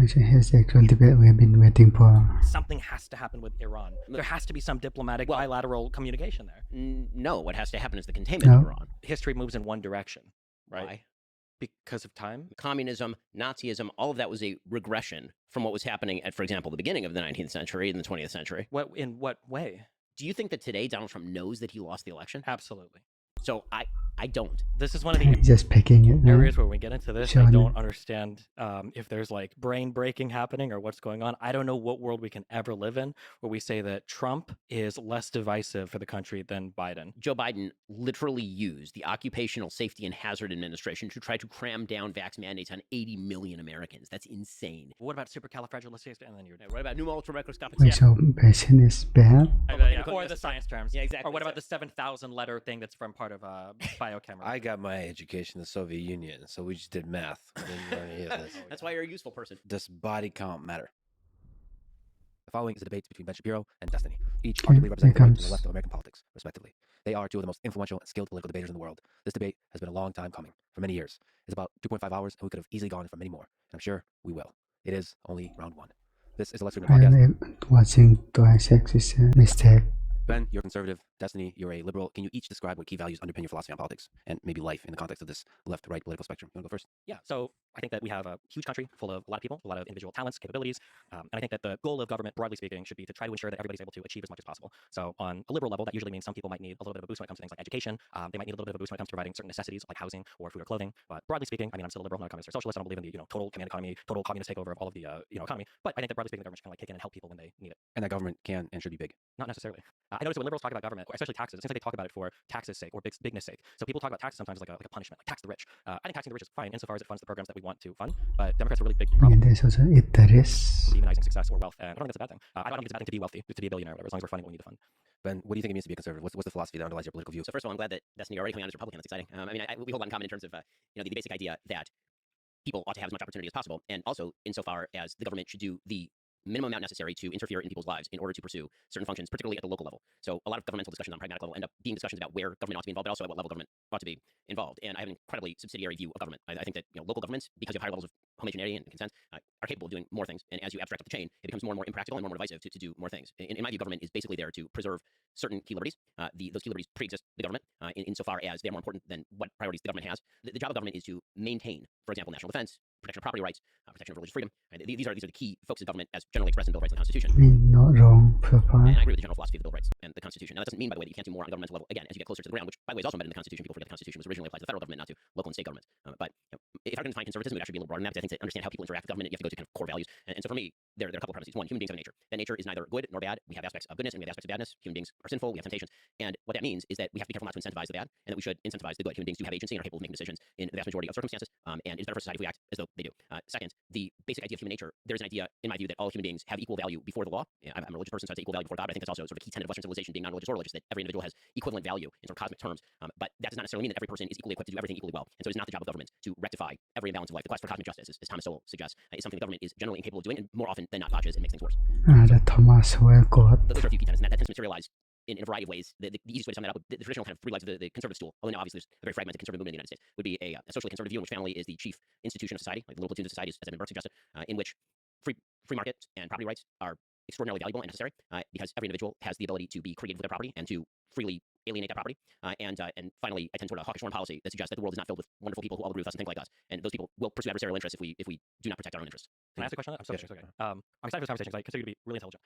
Actually, here's the actual debate we have been waiting for. Something has to happen with Iran. There has to be some diplomatic bilateral communication there. No, what has to happen is the containment of Iran. History moves in one direction, right? Why? Because of time. Communism, Nazism, all of that was a regression from what was happening at, for example, the beginning of the 19th century and the 20th century. In what way? Do you think that today Donald Trump knows that he lost the election? Absolutely. So I don't. This is one of the just picking it areas where we get into this. I don't understand if there's like brain breaking happening or what's going on. I don't know what world we can ever live in where we say that Trump is less divisive for the country than Biden. Joe Biden literally used the Occupational Safety and Hazard Administration to try to cram down vax mandates on 80 million Americans. That's insane. What about supercalifragilistic? And then you're what about pneumonia microscopic? Wait, so patient is bad? Or the science terms. Yeah, exactly. Or what about the 7,000 letter thing that's from part of biochem? I got my education in the Soviet Union, so we just did math. We didn't learn any of this. That's why you're a useful person. Does body count matter? The following is a debate between Ben Shapiro and Destiny, each arguably representing the right and the left of American politics, respectively. They are two of the most influential and skilled political debaters in the world. This debate has been a long time coming, for many years. It's about 2.5 hours, and we could have easily gone for many more, and I'm sure we will. It is only round one. This is a Lex Fridman podcast. Watching twice is a mistake. Ben, you're conservative. Destiny, you're a liberal. Can you each describe what key values underpin your philosophy on politics and maybe life in the context of this left-right political spectrum? You want to go first? Yeah, so I think that we have a huge country full of a lot of people, a lot of individual talents, capabilities, and I think that the goal of government, broadly speaking, should be to try to ensure that everybody's able to achieve as much as possible. So on a liberal level, that usually means some people might need a little bit of a boost when it comes to things like education. They might need a little bit of a boost when it comes to providing certain necessities like housing or food or clothing. But broadly speaking, I mean, I'm still a liberal, not a communist or socialist. I don't believe in the total command economy, total communist takeover of all of the economy. But I think that broadly speaking, the government should kind of like kick in and help people when they need it. And that government can and should be big. Not necessarily. I notice when liberals talk about government, especially taxes, it seems like they talk about it for taxes' sake or bigness sake. So people talk about taxes sometimes like a punishment, like tax the rich. I think taxing the rich is fine insofar as it funds the programs that we want to fund. But Democrats have a really big problem. And there's also interest. Demonizing success or wealth, and I don't think that's a bad thing. I don't think it's a bad thing to be wealthy, to be a billionaire, or whatever, as long as we're funding what we need to fund. Ben, what do you think it means to be a conservative? What's the philosophy that underlies your political view? So first of all, I'm glad that Destiny, you're already coming on as a Republican. That's exciting. I mean, we hold a lot in common in terms of the basic idea that people ought to have as much opportunity as possible, and also insofar as the government should do the minimum amount necessary to interfere in people's lives in order to pursue certain functions, particularly at the local level. So a lot of governmental discussions on pragmatic level end up being discussions about where government ought to be involved, but also at what level government ought to be involved. And I have an incredibly subsidiary view of government. I think that local governments, because you have higher levels of homogeneity and consent, are capable of doing more things. And as you abstract up the chain, it becomes more and more impractical and more divisive to do more things. In my view, government is basically there to preserve certain key liberties. Those key liberties pre-exist the government insofar as they're more important than what priorities the government has. The job of government is to maintain, for example, national defense, protection of property rights, protection of religious freedom. These are the key focus of government as generally expressed in the Bill of Rights and the Constitution. Not wrong, Papa. And I agree with the general philosophy of the Bill of Rights and the Constitution. Now, that doesn't mean, by the way, that you can't do more on a governmental level. Again, as you get closer to the ground, which, by the way, is also embedded in the Constitution. People forget the Constitution was originally applied to the federal government, not to local and state governments. But if I can define conservatism, it would actually be a little broader than that, because I think to understand how people interact with government, you have to go to kind of core values. And so for me, there are a couple of premises. One, human beings have a nature. That nature is neither good nor bad. We have aspects of goodness and we have aspects of badness. Human beings are sinful. We have temptations. And what that means is that we have to be careful not to incentivize the bad, and that we should incentivize the good. Human beings do have agency and are capable of making decisions in the vast majority of circumstances. And it's better for society if we act as though they do. Second, the basic idea of human nature. There's an idea, in my view, that all human beings have equal value before the law. I'm a religious person, so I'd say equal value before God. But I think that's also sort of a key tenet of Western civilization, being non-religious or religious, that every individual has equivalent value in sort of cosmic terms. But that does not necessarily mean that every person is equally equipped to do everything equally well. And so it's not the job of government to rectify every imbalance of life. The quest for cosmic justice, as Thomas Sowell suggests, is something the government is generally incapable of doing, and more often than not botches and makes things worse. The Thomas Wellcott. Those are a few key tenets, and that tends to materialize in a variety of ways. The easiest way to sum that up, the traditional kind of three legs of the conservative stool, although now obviously there's a very fragmented conservative movement in the United States, would be a socially conservative view in which family is the chief institution of society, like the little platoons of society, as Edmund Burke suggested, in which free market and property rights are extraordinarily valuable and necessary because every individual has the ability to be creative with their property and to freely alienate that property. And finally, I tend toward a hawkish foreign policy that suggests that the world is not filled with wonderful people who all agree with us and think like us. And those people will pursue adversarial interests if we do not protect our own interests. Can I ask a question? I'm so interested. Okay. I'm excited for this conversation because I consider you to be really intelligent.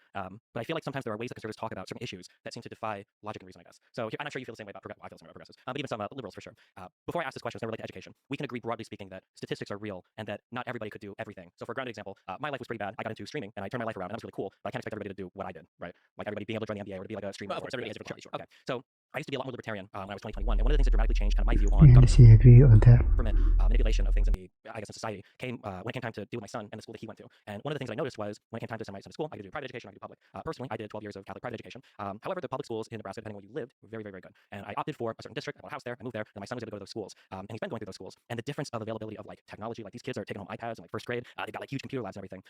But I feel like sometimes there are ways that conservatives talk about certain issues that seem to defy logic and reason, I guess. So I'm not sure you feel the same way about I feel the same way about progressives, but even some liberals for sure. Before I ask this question, it's going to relate to education. We can agree, broadly speaking, that statistics are real and that not everybody could do everything. So for a grounded example, my life was pretty bad. I got into streaming and I turned my life around, and that was really cool. But I can't expect everybody to do what I did, right? Like everybody being able to join the NBA or to be like a streamer. Well, of course, everybody has different qualities. Okay. So I used to be a lot more libertarian when I was 2021, and one of the things that dramatically changed kind of my view on Yes, he agree on that. government manipulation of things in in society came when it came time to deal with my son and the school that he went to. And one of the things I noticed was when it came time to send my son to school, I could do private education, I could do public. Personally, I did 12 years of Catholic private education. However, the public schools in Nebraska, depending on where you lived, were very, very, very good. And I opted for a certain district. I bought a house there. I moved there, and my son was going to go to those schools. And he's been going through those schools. And the difference of availability of like technology, like these kids are taking home iPads in like first grade. They've got like huge computer labs and everything.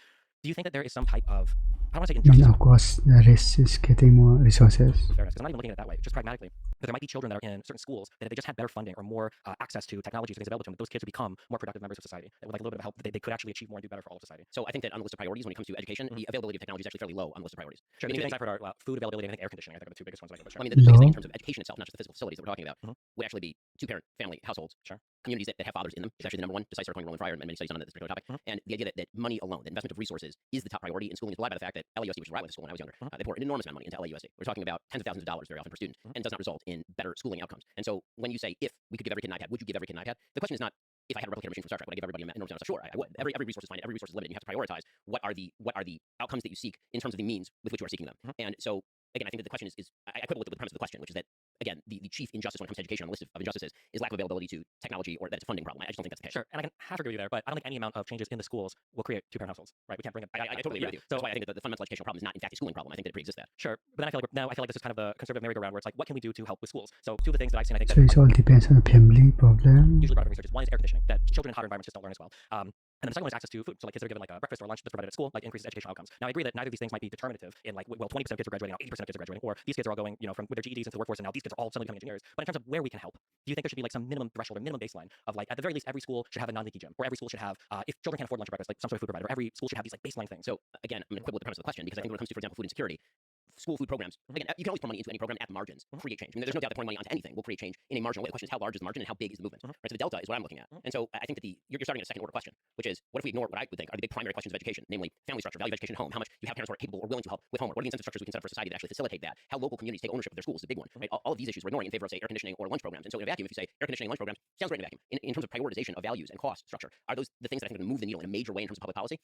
Do you think that there is some type of, I don't want to say I mean, injustice, of course, the rest is getting more resources. fairness, because I'm not even looking at it that way, just pragmatically. That there might be children that are in certain schools that if they just had better funding or more access to technologies and things available to them, that those kids would become more productive members of society. That with like a little bit of help, they could actually achieve more and do better for all of society. So I think that on the list of priorities, when it comes to education, the availability of technology is actually fairly low on the list of priorities. Sure, the Meaning two things that- I've heard are food availability and I think air conditioning. I think are the two biggest ones. But sure. I mean, the biggest thing in Low. terms of education itself, not just the physical facilities that we're talking about, would actually be two-parent family households. Sure. Communities that have fathers in them is actually the number one, decisive according to Roland Fryer and many studies on this particular topic. And the idea that money alone, the investment of resources, is the top priority in schooling is belied by the fact that LAUSD, which is where I went to school when I was younger, they pour an enormous amount of money into LAUSD. We're talking about tens of thousands of dollars very often per student, and it does not result in better schooling outcomes. And so when you say, if we could give every kid an iPad, would you give every kid an iPad? The question is not, if I had a replicator machine from Star Trek, would I give everybody an enormous amount of stuff? Sure, I would. Every resource is finite, every resource is limited. You have to prioritize what are the outcomes that you seek in terms of the means with which you are seeking them. And so again, I think that the question is I quibble with the premise of the question, which is that again, the chief injustice when it comes to education on the list of injustices is lack of availability to technology or that it's a funding problem. I just don't think that's the case. Sure, and I can half agree with you there, but I don't think any amount of changes in the schools will create two-parent households, right? We can't bring it. I totally agree with you. So that's why I think that the fundamental educational problem is not in fact a schooling problem. I think that it pre-exists that. Sure, but then I feel like this is kind of the conservative merry-go-round where it's like, what can we do to help with schools? So two of the things that I've seen, I think, So it all depends on the family problem. usually brought up in research is one is air conditioning, that children in hotter environments just don't learn as well. And then the second one is access to food. So like kids that are given like a breakfast or lunch that's provided at school, like increases educational outcomes. Now I agree that neither of these things might be determinative in like, well, 20% of kids are graduating, now 80% of kids are graduating, or these kids are all going, from with their GEDs into the workforce, and now these kids are all suddenly becoming engineers. But in terms of where we can help, do you think there should be like some minimum threshold or minimum baseline of like, at the very least, every school should have a non-leaky gym, or every school should have, if children can't afford lunch or breakfast, like some sort of food provider, or every school should have these like baseline things? So again, I'm going to quibble with the premise of the question because I think when it comes to, for example, food insecurity, school food programs, again, you can always pour money into any program at the margins, create change. I mean, there's no doubt that pouring money onto anything will create change in a marginal way. The question is how large is the margin and how big is the movement. Right? So the delta is what I'm looking at. And so I think that you're starting at a second order question, which is what if we ignore what I would think are the big primary questions of education, namely family structure, value of education at home, how much you have parents who are capable or willing to help with homework, what are the incentive structures we can set up for society that actually facilitate that, how local communities take ownership of their schools is a big one. Right? All of these issues we're ignoring in favor of, say, air conditioning or lunch programs. And so in a vacuum, if you say air conditioning, lunch programs, sounds great in a vacuum. In terms of prioritization of values and cost structure, are those the things that I think are going to move the needle in a major way in terms of public policy?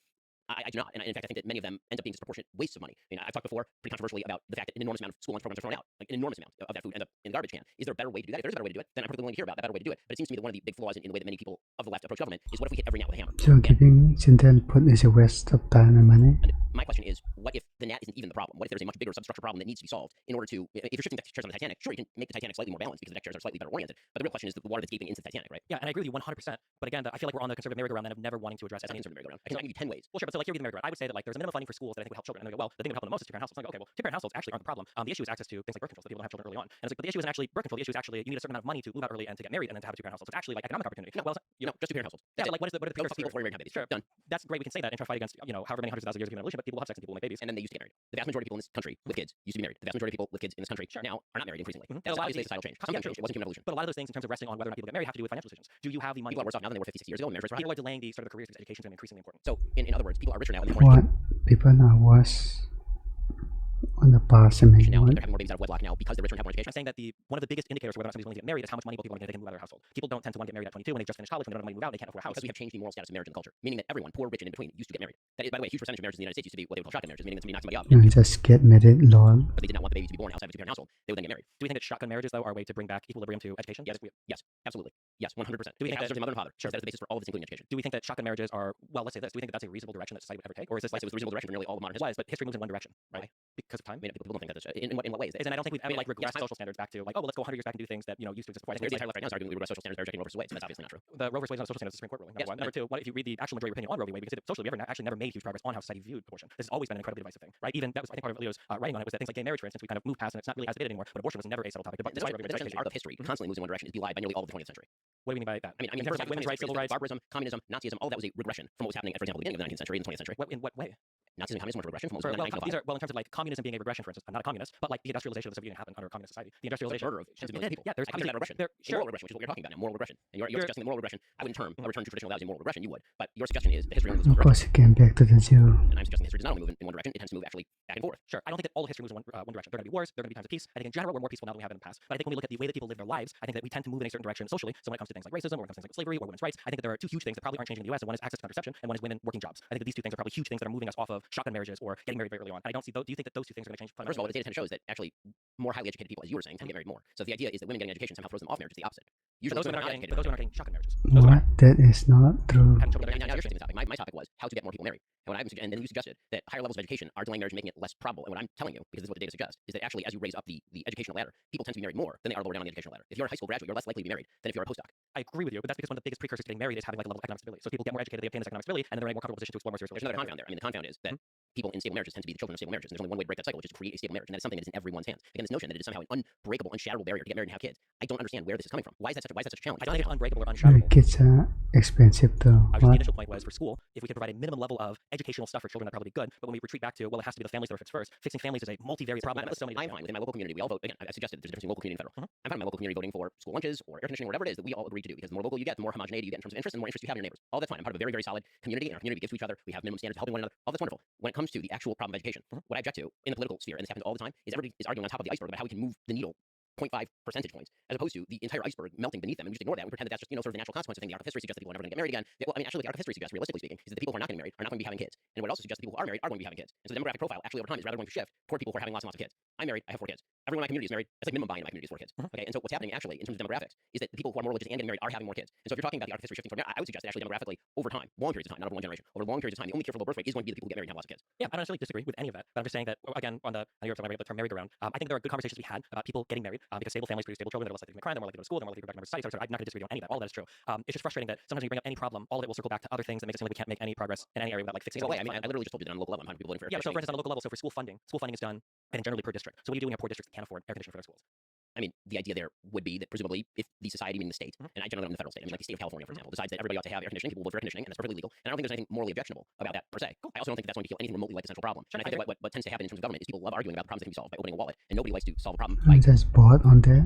I do not. And in fact, I think that many of them end up being disproportionate wastes of money. I mean, I've talked before pretty controversially about the fact that an enormous amount of school lunch programs are thrown out. Like an enormous amount of that food ends up in the garbage can. Is there a better way to do that? If there's a better way to do it, then I'm perfectly willing to hear about that better way to do it. But it seems to me that one of the big flaws in the way that many people of the left approach government is what if we hit every gnat with a hammer? So giving children food is a waste of time and money. And my question is, what if the gnat isn't even the problem? What if there's a much bigger substructure problem that needs to be solved in order to, if you're shifting deck chairs on the Titanic, sure, you can make the Titanic slightly more balanced because the deck chairs are slightly better oriented. But the real question is the water that's gaping into the Titanic, right? Yeah, and I agree with you 100%. But again, I feel like we're on the conservative merry-go-round then of never wanting to address That's not any conservative merry-go-round. I can give you 10 ways. Well, sure, but so like here we the merry-go-round. I would say that like there's a minimum funding for schools that I think would help children. And they go, well, the thing that would help them the most is two-parent households. It's like, okay, well, two-parent households actually aren't the problem. The issue is access to things like birth control, so people don't have children early on. And it's like, but the issue isn't actually birth control. The issue is actually you need a certain amount of money to move out early and to get married and then to have a two-parent household. So it's actually like economic opportunity. No, well, just two-parent households. Yeah, but like what are the Go precursors? fuck people before you marry and have babies. Sure, Done. That's great. We can say that and try to fight against however many hundreds of thousands of years of human evolution, but people will have sex and people will make babies. And then they used to get married. The vast majority of people in this country with kids used to be married. The vast majority of people with kids in this country now are not married increasingly. That's obviously a societal change. Something changed. It wasn't human evolution. But a lot of those things in terms of resting on whether or not people get married have to do with financial decisions. Do you have the money? People are worse off now than they were 50, 60 years ago. And marriage rates were People higher. are delaying the sort of careers because education is going to be increasingly important. So in other words, people are richer now and they have more What people are worse on the past, I mean, education now. what? They're having more babies out of wedlock now because they're richer and have more education. I'm saying that one of the biggest indicators for whether or not somebody's willing to get married is how much money people are going to move out of their household. People don't tend to want to get married at 22 when they just finished college, when they don't have money to move out, they can't afford a house. Because we have changed the moral status of marriage in the culture, meaning that everyone, poor, rich, and in between, used to get married. That is, by the way, a huge percentage of marriages in the United States used to be what they would call shotgun marriages, meaning that somebody knocked somebody up, And just get married, Lord. but they did not want the baby to be born outside of a two-parent household. They would then get married. Do we think that shotgun marriages, though, are a way to bring back equilibrium to education? Yes, absolutely. Yes, 100%. Do we think that mother and father? Sure, that is the basis for all of this, including education. Do we think that shotgun marriages are, well, let's say this, do we think that that's a reasonable direction that society would ever take? Or is this like, It was the reasonable direction for nearly all of modern it history. was, but history moves in one direction, right? Because of time? I mean, people don't think that. In what ways? And I don't think we've ever like regressed yes, social standards back to like, oh, well, let's go 100 years back and do things that, used to exist before. I There's think the entire left right now is arguing we regress social standards by rejecting Roe versus Wade, so that's obviously not true. the Roe versus Wade is not a social standard, it's a Supreme Court ruling. Number Yes, one. Number two, what if you read the actual majority opinion on Roe v. Wade, we can see that socially we actually never made huge progress on how society viewed abortion. This has always been an incredibly divisive thing, right? Even that was, I think, part of Leo's writing on it was that things like gay marriage, for instance, we kind of moved past and it's not really as debated anymore. But abortion was never a settled topic. But That's why the art of history constantly moves in one direction is belied by nearly all of the 20th century. What do you mean by that? I mean, in terms of women's rights, civil rights, barbarism, communism, Nazism, all that was a regression from what was happening at, for example, the beginning of the 19th century and the 20th century. in what way? Nazism and communism were a regression from what was happening in 1905. Well, in terms of like communism being a regression, for instance, I'm not a communist, but like the industrialization of the Soviet Union happened under a communist society. The industrialization, murder of tens of millions of people. Yeah, there's obviously that regression. Sure. Moral regression, which is what we're talking about now. Moral regression. And you're suggesting the moral regression. I wouldn't term a return to traditional values in moral regression. You would, but your suggestion is that history only moves in Of one course, direction. again, back to the Jew. And I'm suggesting history does not only move in one direction; it tends to move actually back and forth. Sure, I don't think that all of history moves in one direction. There are going to be wars, there are going to be times of peace. I think in general we're more peaceful now than we have in the past. But I think when we look at the way that people live their lives, I think that we tend to move in a certain direction socially. So when it comes to things like racism, or when it comes to things like slavery or women's rights, I think that there are two huge things that probably aren't changing in the U.S. And one is access to contraception, and one is women working jobs. I think that these two things are probably huge things that are moving us off of shotgun marriages or getting married very early on. And I don't see those. Do you think that those two things are going to change? First of all, the data shows that actually more highly educated people, as you were saying, tend to get married more. So if the idea is that women getting education somehow throws them off marriage, it's the opposite. Usually those women not are educated. getting shotgun marriages. What? That is not true. Having children Now you're shifting the topic. My topic was how to get more people married. And then you suggested that higher levels of education are delaying marriage and making it less probable. And what I'm telling you, because this is what the data suggests, is that actually as you raise up the educational ladder, people tend to be married more than they are lower down on the educational ladder. If you're a high school graduate, you're less likely to be married than if you're a postdoc. I agree with you, but that's because one of the biggest precursors to getting married is having like a level of economic stability. So people get more educated, they obtain this economic stability, and then they're in a more comfortable position to explore more serious There's relationships. another confound there. I mean, the confound is that people in stable marriages tend to be the children of stable marriages. And there's only one way to break that cycle, which is to create a stable marriage. And that is something that is in everyone's hands. Again, this notion that it is somehow an unbreakable, unshatterable barrier to get married and have kids. I don't understand where this is coming from. Why is that such a challenge? I don't think it's unbreakable or unshatterable. Kids are expensive though. The What? initial point was for school, if we could provide a minimum level of educational stuff for children, that'd probably be good. But when we retreat back to, well, it has to be the families that are fixed first, fixing families is a multivariate problem. I'm fine within my local community. We all vote. Again, I suggested there's a difference between local community and federal. I'm fine in my local community voting for school lunches or air conditioning or whatever it is that we all agree to do, because the more local you get, the more homogeneity you get in terms of interest, and the more interest you have in your neighbors. All that's fine. I'm part of a very, very solid community, and our community gives to each other. We have minimum standards of helping one another. All that's wonderful. When it comes to the actual problem of education, what I object to in the political sphere, and this happens all the time, is everybody is arguing on top of the iceberg about how we can move the needle 0.5 percentage points, as opposed to the entire iceberg melting beneath them, and we just ignore that and pretend that that's just, sort of the natural consequence of things. The arc of history suggests that people are never going to get married again. Well, I mean, actually, the arc of history suggests, realistically speaking, is that the people who are not getting married are not going to be having kids. And what it also suggests that people who are married are going to be having kids. And so the demographic profile actually over time is rather going to shift toward people who are having lots and lots of kids. I'm married, I have 4 kids. Everyone in my community is married. It's like minimum buying in my community is 4 kids. Okay, and so what's happening actually in terms of demographics is that the people who are more religious and getting married are having more kids. And so if you're talking about the arc of history shifting toward marriage, I would suggest that actually demographically over time, long periods of time, not over one generation, over long periods of time, the only cure for low birth rate is going to be the people who get married and have lots of kids. Yeah, I don't necessarily disagree with any of that, but I'm just saying that, again, on the, I know you're talking about the term merry-go-round, I think there are good conversations to be had about people getting married, because stable families produce stable children, they're less likely to commit crime, they're more likely to go to school, they're more likely to be productive members of society, etc. I'm not going to disagree on any of that. All of that is true. It's just frustrating that sometimes when you bring up any problem, all of it will circle back to other things that make it seem like we can't make any progress in any area without like fixing Well, it. I mean, I literally just told you that on a local level, I'm having people voting for yeah, so for instance, on a local level, so for school funding is done, and generally per district. So what do you do when you have poor districts that can't afford air conditioning for their schools? I mean, the idea there would be that presumably if the society, meaning the state, and I generally don't mean the federal state, I mean like the state of California, for example, decides that everybody ought to have air conditioning, people will vote for air conditioning, and that's perfectly legal. And I don't think there's anything morally objectionable about that per se. Cool. I also don't think that's going to kill anything remotely like the central problem. Sure, and I think that what tends to happen in terms of government is people love arguing about the problems that can be solved by opening a wallet, and nobody likes to solve a problem by Just bought on there.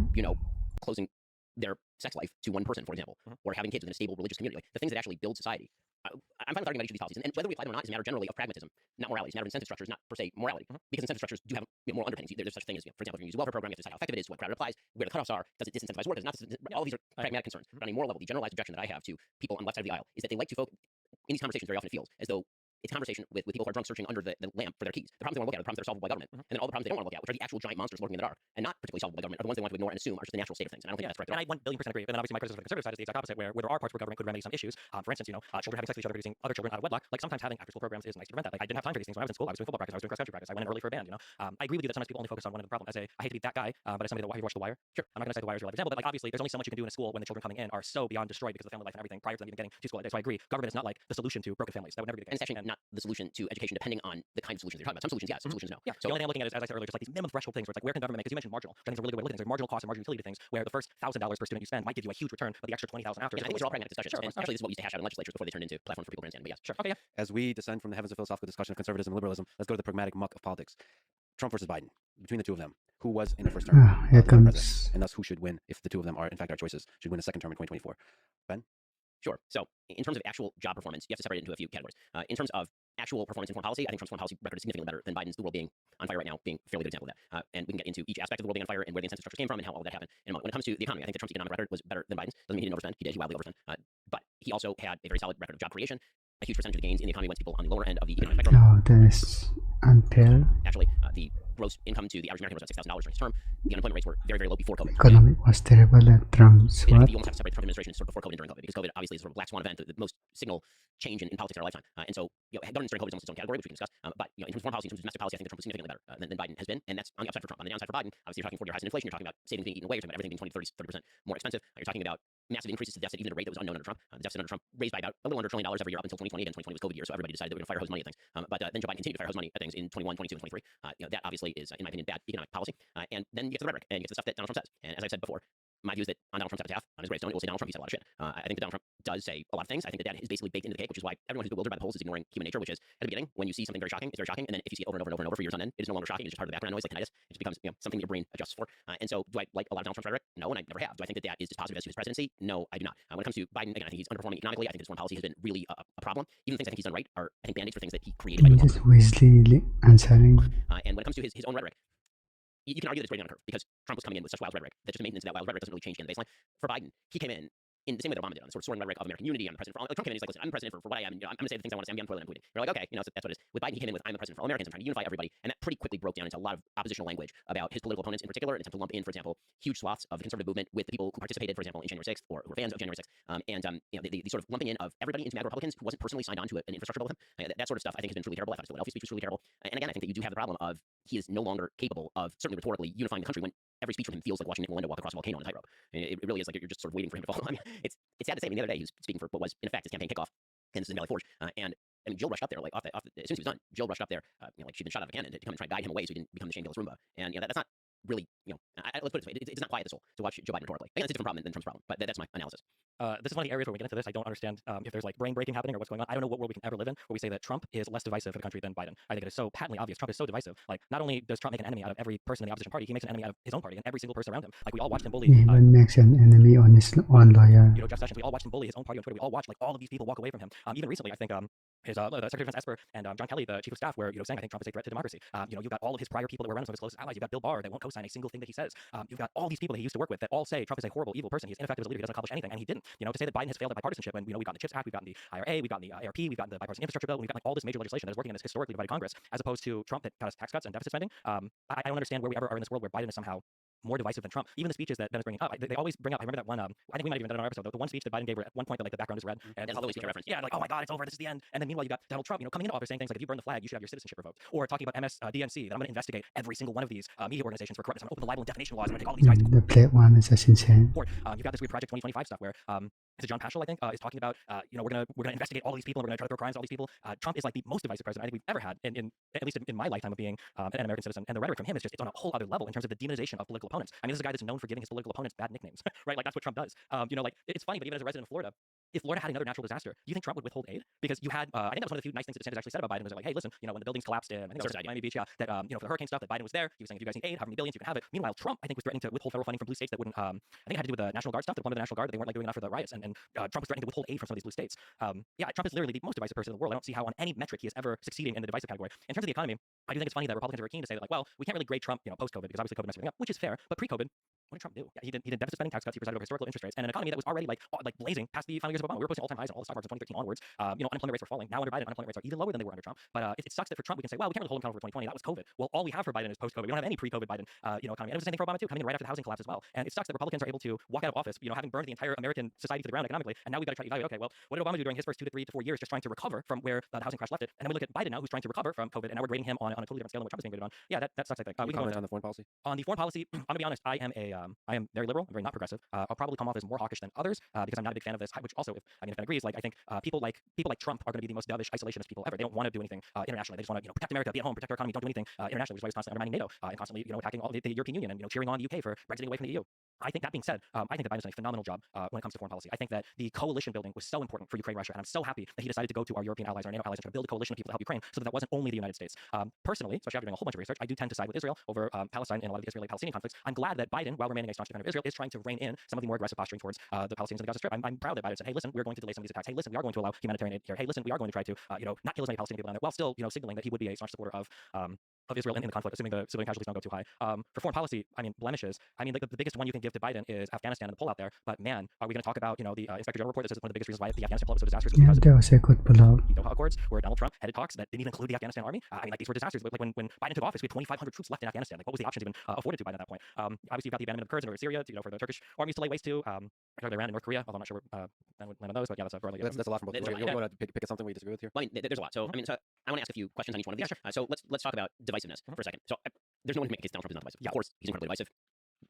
closing their sex life to one person, for example, or having kids within a stable religious community. Like the things that actually build society. I'm fine with arguing about each of these policies, and whether we apply them or not is a matter generally of pragmatism, not morality. It's a matter of incentive structures, not per se morality, because incentive structures do have moral underpinnings. There's such a thing as, for example, if you use a welfare program, you have to decide how effective it is, what crowd it applies, where the cutoffs are, does it disincentivize work, does it not? All these are pragmatic concerns. But on a moral level, the generalized objection that I have to people on the left side of the aisle is that they like to focus in these conversations. Very often it feels as though it's a conversation with people who are drunk searching under the lamp for their keys. The problems they want to look at are the problems that are solvable by government. And then all the problems they don't want to look at, which are the actual giant monsters lurking in the dark and not particularly solvable by government, are the ones they want to ignore and assume are just the natural state of things. And I don't think that's correct. And I 1,000,000,000% agree. But then obviously my criticism of the conservative side is the exact opposite, where there are parts where government could remedy some issues. For instance, children having sex with each other, producing other children out of wedlock. Like sometimes having after-school programs is nice to prevent that. Like I didn't have time for these things when I was in school. I was doing football practice, I was doing cross-country practice, I went in early for a band. I agree with you that sometimes people only focus on one end of the problem. I hate to be that guy, but as somebody that have you watched The Wire? Sure. I'm not going to say The Wire is your life example, but like obviously there's only so much you can do in a school when the children coming in are so beyond destroyed because of the family life and everything prior to them even getting to school. So I agree. Government is not like the solution to broken families. That would never be the case. And it's actually not the solution to education, depending on the kind of solutions you're talking about. Some solutions, yes. Some solutions, no. Yeah. So the only thing I'm looking at is, as I said earlier, just like these minimum threshold things where it's like where can government make? Because you mentioned marginal, which I think is a really good way to look at things. There's marginal cost and marginal utility things where the first $1,000 per student you spend might give you a huge return, but the extra 20,000 after. I think these are all pragmatic discussions. Sure, and actually, this is what we used to hash out in legislatures before they turned into platforms for people to understand. But yes, sure. Okay. Yeah. As we descend from the heavens of philosophical discussion of conservatism and liberalism, let's go to the pragmatic muck of politics. Trump versus Biden. Between the two of them, who was in the first term? Here president, comes. and thus who should win if the two of them are in fact our choices? Should win a second term in 2024? Ben? Sure. So in terms of actual job performance, you have to separate it into a few categories. In terms of actual performance in foreign policy, I think Trump's foreign policy record is significantly better than Biden's. The world being on fire right now being a fairly good example of that. And we can get into each aspect of the world being on fire and where the incentive structures came from and how all of that happened in a moment. When it comes to the economy, I think that Trump's economic record was better than Biden's. Doesn't mean he didn't overspend. He did. He wildly overspent. But he also had a very solid record of job creation. A huge percentage of the gains in the economy went to people on the lower end of the economic spectrum. Oh, that is unfair. Actually, the gross income to the average American was about $6,000 during his term. The unemployment rates were very, very low before COVID. Economy was terrible at Trump's. You What? almost have to separate the Trump administration sort of before COVID and during COVID, because COVID obviously is sort of a black swan event, the most signal change in politics in our lifetime. And so, governance during COVID is almost its own category, which we can discuss. But in terms of foreign policy, in terms of domestic policy, I think that Trump was significantly better than Biden has been, and that's on the upside for Trump. On the downside for Biden, obviously you're talking 40-year highs in inflation, you're talking about savings being eaten away, you're talking about everything being 20, 30% more expensive. You're talking about massive increases to the deficit, even at a rate that was unknown under Trump. The deficit under Trump raised by about a little under $1 trillion every year up until 2020. Again, 2020 was COVID year, so everybody decided that we're going to fire hose money at things. But then Joe Biden continued to fire hose money at things in 21, 22, and 23. That obviously is, in my opinion, bad economic policy. And then you get to the rhetoric, and you get to the stuff that Donald Trump says. And as I've said before, my view is that on Donald Trump's epitaph, on his gravestone, it will say Donald Trump, he said a lot of shit. I think that Donald Trump does say a lot of things. I think that is basically baked into the cake, which is why everyone who's bewildered by the polls is ignoring human nature, which is at the beginning, when you see something very shocking, it's very shocking, and then if you see it over and over and over and over for years on end, it is no longer shocking, it's just part of the background noise like tinnitus. It just becomes something your brain adjusts for. And so do I like a lot of Donald Trump's rhetoric? No, and I never have. Do I think that that is just positive as to his presidency? No, I do not. When it comes to Biden, again, I think he's underperforming economically. I think his foreign policy has been really a problem. Even the things I think he's done right are, I think, band-aids for things that he created by doing Just Weasley answering. and when it comes to his own rhetoric, you can argue that it's waiting on a curve because Trump was coming in with such wild rhetoric that just maintenance of that wild rhetoric doesn't really change the baseline. For Biden, he came in in the same way that Obama did on the sort of soaring rhetoric of American unity. I'm the president for all. Like, Trump came in, he's like, listen, I'm the president for what I am. You know, I'm going to say the things I want to say. I'm beyond toilet and tweeting. You're like, okay, you know, so that's what it is. With Biden, he came in with, I'm the president for all Americans. I'm trying to unify everybody, and that pretty quickly broke down into a lot of oppositional language about his political opponents in particular, and attempt to lump in, for example, huge swaths of the conservative movement with the people who participated, for example, in January 6th or who were fans of January 6th. You know, the sort of lumping in of everybody into MAGA Republicans who wasn't personally signed on to an infrastructure bill with him. That sort of stuff I think has been truly terrible. I thought his Philadelphia speech was truly terrible. And again, I think that you do have the problem of he is no longer capable of, certainly rhetorically, unifying the country when every speech from him feels like watching Nick Melinda walk across a volcano on a tightrope. It really is like you're just sort of waiting for him to fall. I mean, it's sad to say. I mean, the other day he was speaking for what was in effect his campaign kickoff, and this is in Valley Forge, and I mean, Jill rushed up there, like as soon as he was done, Jill rushed up there, you know, like she'd been shot out of a cannon to come and try and guide him away so he didn't become the Shane Gillis Roomba. And you know, that's not really, you know, let's put it this way, it's not quiet the soul to watch Joe Biden rhetorically. Again, it's a different problem than Trump's problem, but that's my analysis. This is one of the areas where we get into this. I don't understand if there's like brain breaking happening or what's going on. I don't know what world we can ever live in where we say that Trump is less divisive for the country than Biden. I think it is so patently obvious. Trump is so divisive. Like, not only does Trump make an enemy out of every person in the opposition party, he makes an enemy out of his own party and every single person around him. Like, we all watched him bully. He even makes an enemy on his own lawyer. You know, Jeff Sessions. We all watched him bully his own party on Twitter. We all watched like all of these people walk away from him. Even recently, I think his the Secretary of Defense Esper and John Kelly, the Chief of Staff, were saying I think Trump is a threat to democracy. You know, you've got all of his prior people that were around him, some of his closest allies. You've got Bill Barr that won't co-sign a single thing that he says. You've got all these people that he used to work with that all say Trump is a horrible, evil person. He's ineffective as a leader. He doesn't accomplish anything, and he didn't. You know, to say that Biden has failed at bipartisanship when, you know, we've gotten the CHIPS Act, we've gotten the IRA, we've gotten the ARP, we've gotten the bipartisan infrastructure bill, we've got like all this major legislation that is working in this historically divided Congress, as opposed to Trump that got us tax cuts and deficit spending. I don't understand where we ever are in this world where Biden is somehow more divisive than Trump. Even the speeches that Ben is bringing up, they always bring up. I remember that one. I think we might have even done an episode. The one speech that Biden gave, where at one point that like the background is red, and that's all the speech I referenced. Yeah, like, oh my God, it's over. This is the end. And then meanwhile, you got Donald Trump, you know, coming into office saying things like, if you burn the flag, you should have your citizenship revoked, or talking about MSDNC, that I'm going to investigate every single one of these media organizations for corruptness. I'm going to open the libel and defamation laws. I'm going to take all these guys. The plate one is just insane. You've got this weird Project 2025 stuff where is it John Paschal, I think, is talking about, you know, we're gonna investigate all these people, and we're gonna try to throw crimes on all these people. Trump is like the most divisive president I think we've ever had, in at least in my lifetime of being an American citizen. And the rhetoric from him is just, it's on a whole other level in terms of the demonization of political opponents. I mean, this is a guy that's known for giving his political opponents bad nicknames, right? Like, that's what Trump does. You know, like, it's funny, but even as a resident of Florida, if Florida had another natural disaster, do you think Trump would withhold aid? Because you had, I think that was one of the few nice things that DeSantis actually said about Biden, was like, hey, listen, you know, when the buildings collapsed in, I think it was Miami Beach, yeah, that, you know, for the hurricane stuff, that Biden was there. He was saying, if you guys need aid, however many billions, you can have it. Meanwhile, Trump, I think, was threatening to withhold federal funding from blue states that wouldn't, I think it had to do with the National Guard stuff, the deployment of the National Guard, that they weren't like doing enough for the riots. And Trump was threatening to withhold aid from some of these blue states. Yeah, Trump is literally the most divisive person in the world. I don't see how on any metric he is ever succeeding in the divisive category. In terms of the economy, I do think it's funny that Republicans are keen to say that, like, well, we can't really grade Trump, you know, post-COVID, because obviously COVID messed everything up, which is fair. But pre-COVID, what did Trump do? Yeah, he did deficit spending, tax cuts. He presided over historical interest rates, and an economy that was already like blazing past the final years of Obama. We were posting all-time highs in all the stock markets from 2013 onwards. You know, unemployment rates were falling. Now under Biden, unemployment rates are even lower than they were under Trump. But it sucks that for Trump we can say, well, we can't really hold him accountable for 2020. That was COVID. Well, all we have for Biden is post-COVID. We don't have any pre-COVID Biden, you know, economy. And it was the same thing for Obama too, coming in right after the housing collapse as well. And it sucks that Republicans are able to walk out of office, you know, having burned the entire American society to the ground economically, and now we've got to try to evaluate, okay, well, what did Obama do during his first 2 to 3 to 4 years, just trying to recover from where the housing crash left it? And then we look at Biden now, who's trying to recover from COVID, and now we're grading him on a totally different scale than what Trump is being graded on. Yeah, that sucks. I think. We comment on the foreign policy. On the foreign policy, I'm gonna be honest. I am very liberal. I'm very not progressive. I'll probably come off as more hawkish than others because I'm not a big fan of this. Which also, if Ben agrees, like, I think people like Trump are going to be the most dovish isolationist people ever. They don't want to do anything internationally. They just want to, you know, protect America, be at home, protect our economy, don't do anything internationally. Which is why he's constantly undermining NATO and constantly, you know, attacking all the European Union and, you know, cheering on the UK for Brexiting away from the EU. I think that being said, I think that Biden's done a phenomenal job when it comes to foreign policy. I think that the coalition building was so important for Ukraine, Russia, and I'm so happy that he decided to go to our European allies, our NATO allies, and try to build a coalition of people to help Ukraine, so that wasn't only the United States. Personally, especially after doing a whole bunch of research, I do tend to side with Israel over Palestine and a lot of the Israeli-Palestinian conflicts. I'm glad that Biden, while remaining a staunch defender of Israel, is trying to rein in some of the more aggressive posturing towards the Palestinians in the Gaza Strip. I'm proud that Biden said, hey, listen, we're going to delay some of these attacks. Hey, listen, we are going to allow humanitarian aid here. Hey, listen, we are going to try to, you know, not kill as many Palestinian people down there, while still, you know, signaling that he would be a staunch supporter of Israel in the conflict, assuming the civilian casualties don't go too high. For foreign policy, I mean, blemishes. I mean, the biggest one you can give to Biden is Afghanistan and the pull out there. But man, are we going to talk about, you know, the Inspector General report that says one of the biggest reasons why the Afghanistan pull was so disastrous? Yeah, that was a good pullout. The Doha Accords, where Donald Trump headed talks that didn't even include the Afghanistan army. I mean, like, these were disasters. Like when Biden took office, we had 2,500 troops left in Afghanistan. Like, what was the options even afforded to Biden at that point? Obviously, you've got the abandonment of Kurds in Syria, you know, for the Turkish armies to lay waste to. I talked Iran and North Korea, although I'm not sure where that would land on those. But yeah, that's a broadly. That's a lot from both. You want to pick something we disagree with here? Well, I mean, there's a lot. So I mean, so I want to ask a few questions on each one of these. Yeah, sure. So let's talk about divisiveness for a second. So there's no one who can make a case Donald Trump is not divisive. Yeah. Of course, he's incredibly divisive.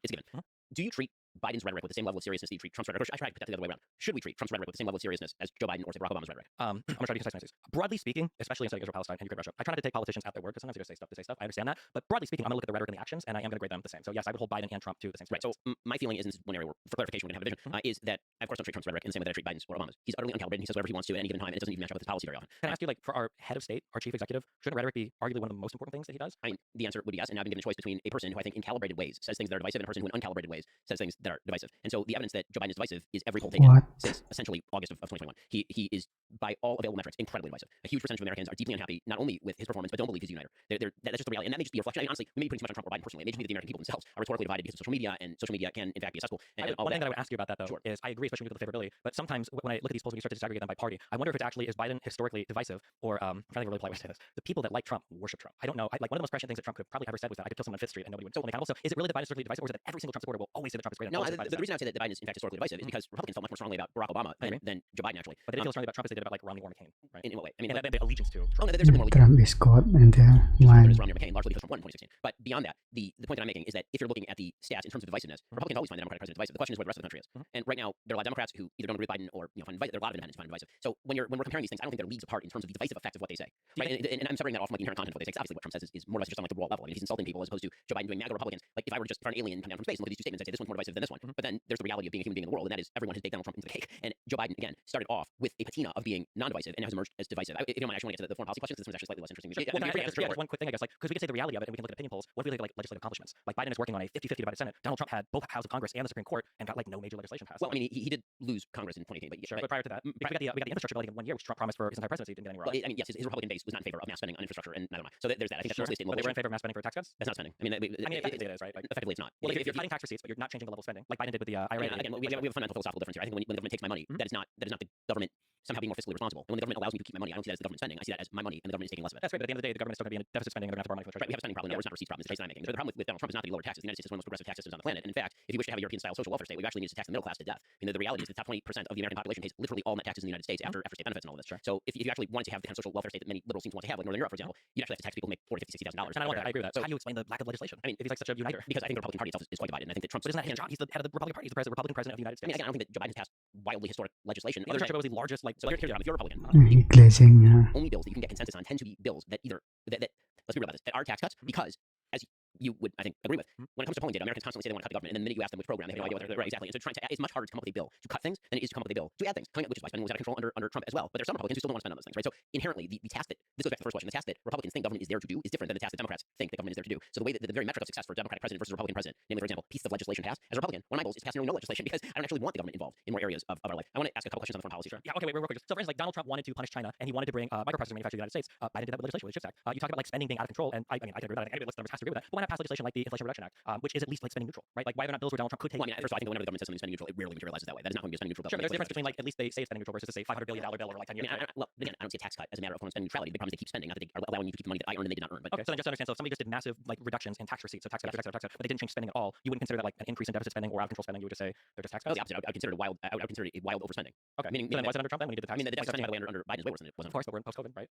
It's a given. Do you treat Biden's rhetoric with the same level of seriousness that you treat Trump's rhetoric? Or I try to put that the other way around. Should we treat Trump's rhetoric with the same level of seriousness as Joe Biden or say Barack Obama's rhetoric? I'm going to try to be concise. Broadly speaking, especially in studying Israel, Palestine, and Ukraine, Russia, I try not to take politicians at their word, because sometimes they just say stuff. I understand that. But broadly speaking, I'm going to look at the rhetoric and the actions, and I am going to grade them the same. So yes, I would hold Biden and Trump to the same standard. Right. So my feeling is, in this one area where, for clarification, we're going to have a division, is that I, of course, don't treat Trump's rhetoric in the same way that I treat Biden's or Obama's. He's utterly uncalibrated. He says whatever he wants to at any given time, and it doesn't even match up with his policy very often. Can I ask you, like, for our head of state, our chief executive, shouldn't rhetoric be arguably one of the most important things that he does? I mean, the answer would be yes. And now I've been given a choice between a person who I think in calibrated ways says things that are divisive and a person who in uncalibrated ways says things that are divisive. And so the evidence that Joe Biden is divisive is every poll taken What? since essentially August of 2021. He is, by all available metrics, incredibly divisive. A huge percentage of Americans are deeply unhappy, not only with his performance, but don't believe he's a uniter. That's just the reality. And that may just be a reflection. I mean, honestly, we may be putting too much on Trump or Biden personally. It may just be that the American people themselves are rhetorically divided because of social media, and social media can, in fact, be a cesspool. And one thing that I would ask you about that, though, Sure. is I agree, especially with the favorability, but sometimes when I look at these polls, when you start to disaggregate them by party, I wonder if it's actually, is Biden historically divisive, or I'm trying to think of a really polite way to say this, the people that like Trump worship Trump. I don't know. Like, one of the most prescient things that Trump could have probably ever said was that I could kill someone on Fifth Street and nobody would hold me accountable. So is it really that Biden is historically divisive, or is it that every single Trump supporter will always say that Trump is great? No, the reason I would say that Biden is in fact historically divisive is because Republicans felt much more strongly about Barack Obama than Joe Biden actually. But they didn't feel strongly about Trump as they did about like Romney or McCain, right? In what way? I mean, and that they allegiance to oh, Trump. no, there's certainly more Trump is God and they're one. Romney or McCain, largely because Trump won in 2016. But beyond that, the point that I'm making is that if you're looking at the stats in terms of divisiveness, Republicans always find the Democratic president divisive. The question is where the rest of the country is. And right now, there are a lot of Democrats who either don't agree with Biden or find divisive. There are a lot of independents who find divisive. So when we're comparing these things, I don't think they're leagues apart in terms of the divisive effects of what they say. Right? And I'm separating that off from like the inherent content of what they say. 'Cause obviously, what Trump says is more or less just on like the raw level. I mean, he's insulting people as opposed to Joe Biden doing MAGA Republicans. Like if I were to just for an alien come down from space and look at these two statements, I'd say this one's more divisive than this one. But then there's the reality of being a human being in the world, and that is everyone has baked Donald Trump into the cake. And Joe Biden again started off with a patina of being non-divisive and now has emerged as divisive. If you don't mind, I actually want to get to the foreign policy questions. This one's actually slightly less interesting. Just one quick thing, I guess, like, because we can say the reality of it, and we can look at opinion polls. What if we look at like legislative accomplishments? Like Biden is working on a 50-50 divided Senate. Donald Trump had both houses of Congress and the Supreme Court and got like no major legislation passed. Well, I mean, he did lose Congress in 2018, but sure. right. But prior to that, because we got the infrastructure bill in 1 year, which Trump promised for his entire presidency, didn't get anywhere. Well, I mean, yes, his Republican base was not in favor of mass spending on infrastructure, and neither am I. So there's that. I think that's mostly state and But they local. were in favor of mass spending for tax cuts. That's not spending. I mean, effectively it is, right? Effectively, it's not. Well, if you're cutting tax receipts, but you're not changing the level of spending, like Biden did with the IRA. Again, we have a fundamental philosophical difference here. I think when the government takes my money, that is not the government somehow being more fiscally responsible. And when the government allows me to keep my money, I don't see that as the government spending. I see that as my money, and the government is taking less of it. That's great, but at the end of the day, the government is still going to be in deficit spending, and they're going to have to borrow money from the Right, treasury. we have a spending problem there. It's not a receipts problem. It's the case that I'm making. The problem with Donald Trump is not that he lowered taxes. The United States is one of the most progressive tax systems on the planet. And in fact, if you wish to have a European-style social welfare state, what you actually need is to tax the middle class to death. I mean, the reality is the top 20% of the American population pays literally all net taxes in the United States after state benefits and all of this. So if you actually wanted to have the kind of social welfare state that many liberals seem to want to have, like Northern Europe, for example, you'd actually have to tax people who make $40,000, $50,000, $60,000. And I want that. I agree with that. So how do you explain the lack of legislation? I mean, if he's like such a uniter, because I think the Republican Party itself is quite divided, and I think that Trump's. But isn't that his job? He's the head of the Republican Party. He's the Republican president of the United States. I mean, again, I don't think that Joe Biden has passed wildly historic legislation. The infrastructure bill was the largest, like, so here's if you're a Republican, Glazing, only bills that you can get consensus on tend to be bills that either that let's be real about this, that are tax cuts because as you would, I think, agree with. When it comes to polling data, Americans constantly say they want to cut the government, and then the minute you ask them which program, they have no idea what they're right, exactly. And so it's much harder to come up with a bill to cut things than it is to come up with a bill to add things. Which is why spending was out of control under Trump as well. But there's some Republicans who still don't want to spend on those things, right? So inherently, the task that this goes back to the first question, the task that Republicans think government is there to do is different than the task that Democrats think that government is there to do. So the way that the very metric of success for a Democratic president versus a Republican president, namely, for example, pieces of legislation passed, as a Republican, one of my goals is passing no legislation because I don't actually want the government involved in more areas of our life. I want to ask a couple questions on the foreign policy. Sure. Yeah. Okay. Wait. Real quick. So, for instance, like Donald Trump wanted to punish China, and he wanted to bring microprocessors manufactured in the United States. Biden did that with legislation with the CHIPS Act. You talk about like spending being out of control, and I mean, I can agree with that. I think anybody that looks at numbers has to agree with that. But why not pass legislation like the Inflation Reduction Act, which is at least like spending neutral, right? Like, why are there not bills where Donald Trump could take? Well, I mean, first of all, I think whenever the government says something spending neutral, it rarely materializes that way. That is not going to be a spending neutral bill. Sure, but there's a difference between like at least they say it's spending neutral versus to say $500 billion bill over like 10 years. Well, again, I don't see a tax cut as a matter of spending neutrality. The problem is they keep spending, not that they are allowing you to keep the money that I earned and they did not earn. But okay, so then just to understand, so if somebody just did massive like reductions in tax receipts, so tax cut, but they didn't change spending at all, you wouldn't consider that like an increase in deficit spending or out of control spending. You would just say they're just tax cuts. The opposite. I would consider it wild. I would consider it a wild overspending. Okay, meaning then was it under Trump then when he did the tax? I mean, the deficit spending by the way under Biden is way worse than it was. Of course, but we're in post-COVID, right?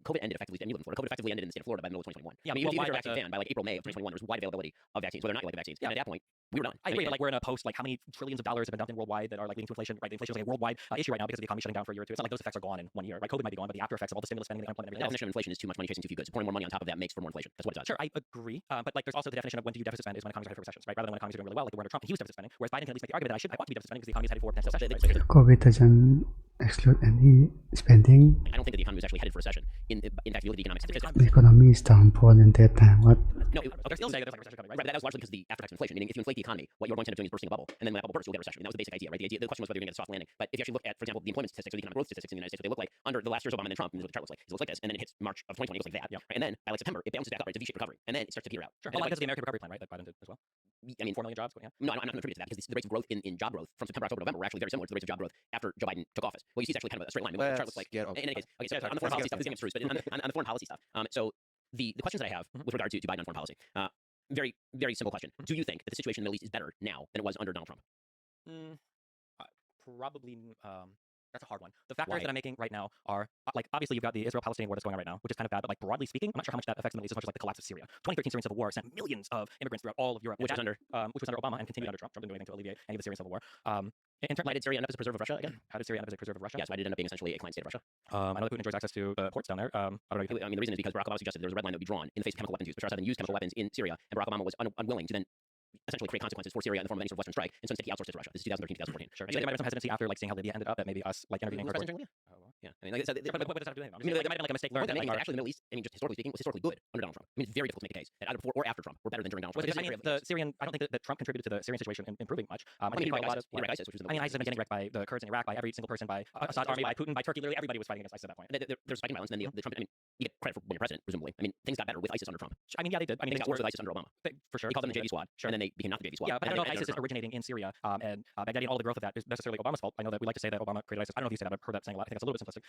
COVID ended effectively, and you live in Florida. COVID effectively ended in the state of Florida by the middle of 2021. Yeah, I mean, even if you're a vaccine fan, by like April, May of 2021, there was wide availability of vaccines, whether or not you like the vaccines. Yeah. And at that point, we were done. I agree. Like we're in a post, like how many trillions of dollars have been dumped in worldwide that are like leading to inflation, right? The inflation is like a worldwide issue right now because of the economy shutting down for a year or two. It's not like those effects are gone in 1 year, right? COVID might be gone, but the after effects of all the stimulus spending, the unemployment, The everything else. definition of inflation is too much money chasing too few goods. Pouring more money on top of that makes for more inflation. That's what it does. Sure, I agree. But like there's also the definition of when do you deficit spend is when economies are headed for recessions, right? Rather than when economies are doing really well, like the we're under Trump, he was deficit spending. Whereas Biden can at least make the argument that I ought to be deficit spending because the economy is headed for potential recession. Right? COVID doesn't exclude any spending. I don't think that the economy was actually headed for recession. In fact, if you look at the economic statistics. The economy is downpour in that time. What? No, they're still saying that there's like a recession coming, right? Right, but that was largely because of the after-tax inflation. Meaning, if you inflate the economy, what you're going to end up doing is bursting a bubble, and then when that bubble bursts, you'll get a recession. And that was the basic idea, right? The question was whether you're going to get a soft landing. But if you actually look at, for example, the employment statistics or the economic growth statistics in the United States, what they look like under the last year's Obama and then Trump, and this is what the chart looks like. It looks like this, and then it hits March of 2020, it looks like that. Yeah. And then by like September, it bounces back up, right? It's a V-shaped recovery, and then it starts to peter out. Sure. Because of the American Recovery Plan, right? That Biden did as well. I mean, 4 million jobs. Yeah. No, I'm not going to attribute to that because the rates of growth in job growth from September, October, November were actually very similar to the rates of job growth after Joe Biden took office. What you see is actually kind of a straight line. I mean, what the chart looks like. In any case, okay, so on the foreign policy stuff, this is getting abstruse, but on the foreign policy stuff. So the questions that I have with regard to Biden on foreign policy, very, very simple question. Do you think that the situation in the Middle East is better now than it was under Donald Trump? Probably. That's a hard one. The factors that I'm making right now are like obviously you've got the Israel-Palestinian war that's going on right now, which is kind of bad. But like broadly speaking, I'm not sure how much that affects the Middle East as much as like the collapse of Syria. 2013 Syrian civil war sent millions of immigrants throughout all of Europe, which was under Obama and continued under Trump. Trump didn't do anything to alleviate any of the Syrian civil war. Why did Syria end up as a preserve of Russia again? How did Syria end up as a preserve of Russia? Yes, why did it end up being essentially a client state of Russia? I know that Putin enjoys access to the ports down there. I don't know. I mean, the reason is because Barack Obama suggested there was a red line that would be drawn in the face of chemical weapons use. Bashar Assad then used chemical weapons in Syria, and Barack Obama was unwilling to then essentially create consequences for Syria in the form of any sort of Western strike, and so instead he outsourced it to Russia. This is 2013, 2014. Sure. So there might be some hesitancy after like seeing how Libya ended up that maybe us like intervening. Libya? Yeah, I mean, like, so What does that have to do with anything? I mean, It might have been like a mistake learned. the Like, main thing is that actually the Middle East, I mean, just historically speaking, was historically good under Donald Trump. I mean, it's very difficult to make a case that either before or after Trump were better than during Donald Trump. I mean, the Syrian. I don't think that Trump contributed to the Syrian situation improving much. I think a lot of. ISIS, which was I mean, ISIS has been getting wrecked by the Kurds in Iraq, by every single person, by Assad's army, by Putin, by Turkey. Literally everybody was fighting against ISIS at that point. There's fighting violence, and then the Trump. I mean, you get credit for when you're president, presumably. I mean, things got better with ISIS under Trump. I mean, yeah, they did. I mean, things got worse with ISIS under Obama. For sure. He called them the JV squad, Sure. and then they became not the JV squad. Yeah, but I don't know if ISIS is originating in Syria and Baghdadi, and all the growth of that is necessarily Obama's fault. I know that we like to say that Obama created ISIS. I don't know if you say that. I've heard that saying a lot. I think that's a little bit simplistic.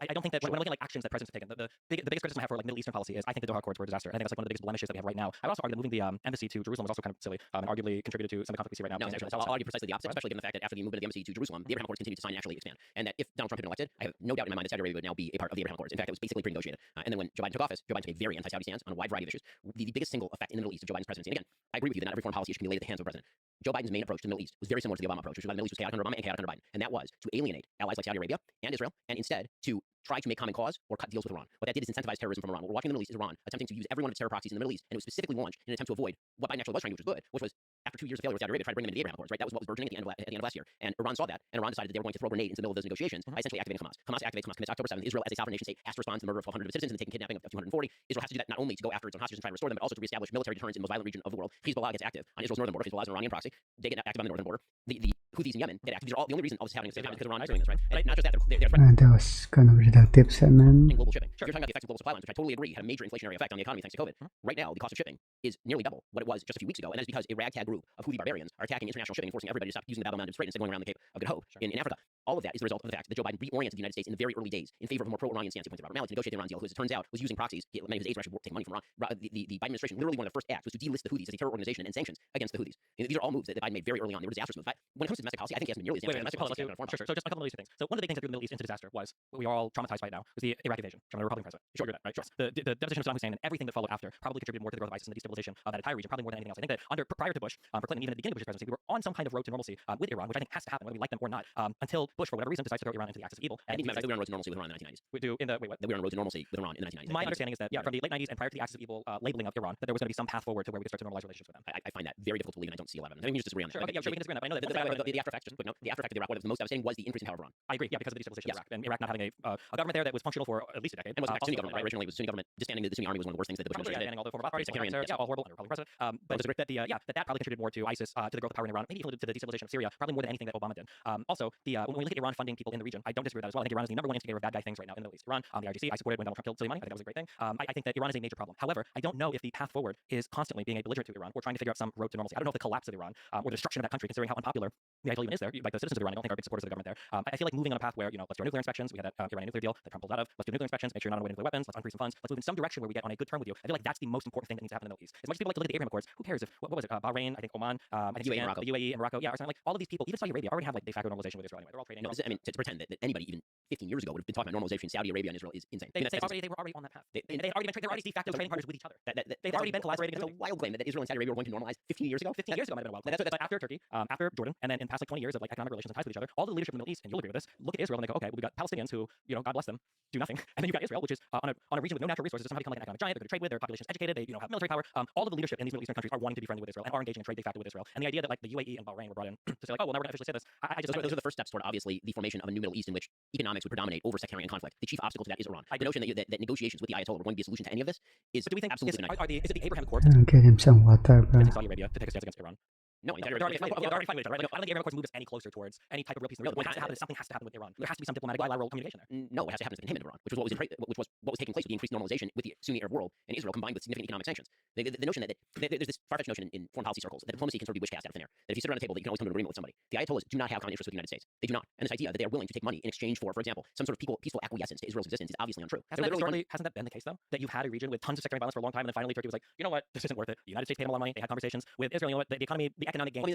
I don't think that when looking at like actions that presidents have taken, the biggest criticism I have for like Middle Eastern policy is I think the Doha Accords were a disaster. I think that's like one of the biggest blemishes that we have right now. I would also argue that moving the embassy to Jerusalem was also kind of silly and arguably contributed to some of the conflict we see right now. No, I'll argue precisely the opposite, especially given the fact that after the movement of the embassy to Jerusalem, the Abraham Accords continued to sign and actually expand. And that if Donald Trump had been elected, I have no doubt in my mind that Saudi Arabia would now be a part of the Abraham Accords. In fact, it was basically pre-negotiated. And then when Joe Biden took office, Joe Biden took a very anti-Saudi stance on a wide variety of issues. The biggest single effect in the Middle East of Joe Biden's presidency, and again, I agree with you that not every foreign policy issue can be laid at the hands of a president. Joe Biden's main approach to the Middle East was very similar to the Obama approach, which was the Middle East was chaotic under Obama and chaotic under Biden. And that was to alienate allies like Saudi Arabia and Israel, and instead to try to make common cause or cut deals with Iran. What that did is incentivize terrorism from Iran. What we're watching in the Middle East is Iran attempting to use every one of its terror proxies in the Middle East, and it was specifically launched in an attempt to avoid what Biden actually was trying to do, which was good, which was after 2 years of failure with Saudi Arabia, try to bring them into the Abraham Accords, right? That was what was burgeoning at the end of last year. And Iran saw that, and Iran decided that they were going to throw a grenade into the middle of those negotiations by essentially activating Hamas. Hamas activates Hamas, commits October 7th. Israel, as a sovereign nation state, has to respond to the murder of 1,200 of its citizens and the taking kidnapping of 240. Israel has to do that not only to go after its own hostages and try to restore them, but also to reestablish military deterrence in the most violent region of the world. Hezbollah gets active on Israel's northern border. Hezbollah is an Iranian proxy. They get active on the northern border. The Houthis in Yemen get active. These are all the only reason all this is happening is because Iran is doing this, right? And not just that, they're threatening That was kind of reductive statement. global shipping. Sure. You're talking about the effects of global supply lines, which I totally agree had a major inflationary effect on the economy thanks to COVID. Right now, the cost of shipping is nearly double what it was just a few weeks ago, and that is because a ragtag group of Houthi barbarians are attacking international shipping and forcing everybody to stop using the Bab el-Mandeb Strait instead of going around the Cape of Good Hope in Africa. All of that is the result of the fact that Joe Biden reoriented the United States in the very early days in favor of a more pro-Iranian stance. He pointed to Robert Malley to negotiate the Iran deal, who, as it turns out, was using proxies. Many of his aides were actually taking money from Iran. The Biden administration, literally one of their first acts was to delist the Houthis as a terror organization and sanctions against the Houthis. These are all moves that Biden made very early on. They were disastrous moves. But when it comes to domestic policy, I think he hasn't been nearly as damaging. Sure. So just a couple of these things. So one of the big things that threw the Middle East into disaster was what we are all traumatized by now was the Iraq invasion from the Republican president. Sure, that, right? Sure. The deposition of Saddam Hussein and everything that followed after probably contributed more to the growth of ISIS and the destabilization of that entire region, probably more than anything else. I think that prior to Bush, for Clinton, even at the beginning of Bush's presidency, we were on some kind of road to normalcy with Iran, which I think has to happen whether we like them or not. Until Bush, for whatever reason, decides to throw Iran into the axis of evil. And we were on road to normalcy with Iran in the 1990s. We do in the wait what? That we were on road to normalcy with Iran in the 1990s. My understanding is that from the late 90s and prior to the axis of evil labeling of Iran, that there was going to be some path forward to where we could start to normalize relations with them. I find that very difficult to believe, and I don't see a lot of it. I think we just disagree on that. Sure, okay, yeah, we can disagree on that. I know that the after effects, just a quick note, the after effect of Iraq, what was the most devastating was the increase in power of Iran. I agree, yeah, because of the destabilization of Iraq and Iraq not having a government there that was functional for at least a decade. And it was a Sunni government, right? Originally, it was Sunni government. Disbanding the Sunni army was one of the worst things that the Bush administration did. All the former parties, all horrible under Republican president. But that probably contributed more to ISIS, to the growth of power in Iran, maybe even to the destabilization of Syria, probably more than anything that Obama did. Also, when we look at Iran funding people in the region, I don't disagree with that as well. I think Iran is the number one instigator of bad guy things right now in the Middle East. Iran, the IGC, I supported when Donald Trump killed Soleimani. I think that was a great thing. I think that Iran is a major problem. However, I don't know if the path forward is constantly being a belligerent to Iran or trying to figure out some road to normalcy. I don't know if the collapse of Iran or the destruction of that country, considering how unpopular the ISIL even is there, like the citizens of Iran, I don't think are big supporters of the government there. I feel like moving on a path where, let's do our nuclear inspections. We had that Iranian nuclear deal that Trump pulled out of. Let's do nuclear inspections. Make sure you're not on the way to nuclear weapons. Let's unfreeze some funds. Let's move in some direction where we get on a good term with you. I feel like that's the most important thing that needs to happen in the Middle East. As much as people like to look at the Abraham Accords, who cares if what was it? Bahrain, I think Oman, I think UAE, Morocco. the UAE and Morocco, yeah, or something like all of these people, even Saudi Arabia, already have like de facto normalization with Israel anyway. They're all trading. No, I mean, to pretend that anybody even 15 years ago would have been talking about normalization in Saudi Arabia and Israel is insane. They were already on that path. They had already been they're already de facto trading partners with each other. They've already been collaborating. It's a wild claim that Israel and Saudi Arabia were going to normalize 15 years ago. 15 years ago might have been a wild claim. That's after Turkey, after Jordan, and then in the past like 20 years of like economic relations and ties with each other, all the leadership in the Middle East, and you'll agree with this, look at Israel and they go, okay, well, we got Palestinians who, God bless them, do nothing, and then you've got Israel, which is on a region with no natural resources, somehow become like an economic giant. They're going to trade with, their population is educated, they have military power. All of the leadership in these Middle Eastern countries are wanting to be friendly with Israel and are engaging in trade de facto with Israel. And the idea that like the UAE and Bahrain were brought in to say like, oh, well, now we're going to officially say this. Those are the first steps toward obviously the formation of a new Middle East in which economics would predominate over sectarian conflict. The chief obstacle to that is Iran. The notion that negotiations with the Ayatollah were going to be a solution to any of this is do we think absolutely is it the Abraham Accords? Get him some water, bro. Saudi Arabia to take a stance against Iran. No, they're already fighting with each other, right? I don't think Abraham Accords move us any closer towards any type of real peace in the region. What has to happen is something has to happen with Iran. There has to be some diplomatic bilateral communication there. No, it has to happen between him and Iran, which was what was taking place with the increased normalization with the Sunni Arab world and Israel combined with significant economic sanctions. The notion that there's this far-fetched notion in foreign policy circles that diplomacy can sort of be wishcast out of thin air. That if you sit around a table, that you can always come to an agreement with somebody. The Ayatollahs do not have common interests with the United States. They do not. And this idea that they are willing to take money in exchange for example, some sort of peaceful acquiescence to Israel's existence is obviously untrue. Hasn't that been the case though? That you've had a region with tons of sectarian violence for a long time, and then finally Turkey was like, you know what, this isn't worth it. The United States paid them a lot of money. They had conversations with Israel. You know what, the economy, the economic gain. But the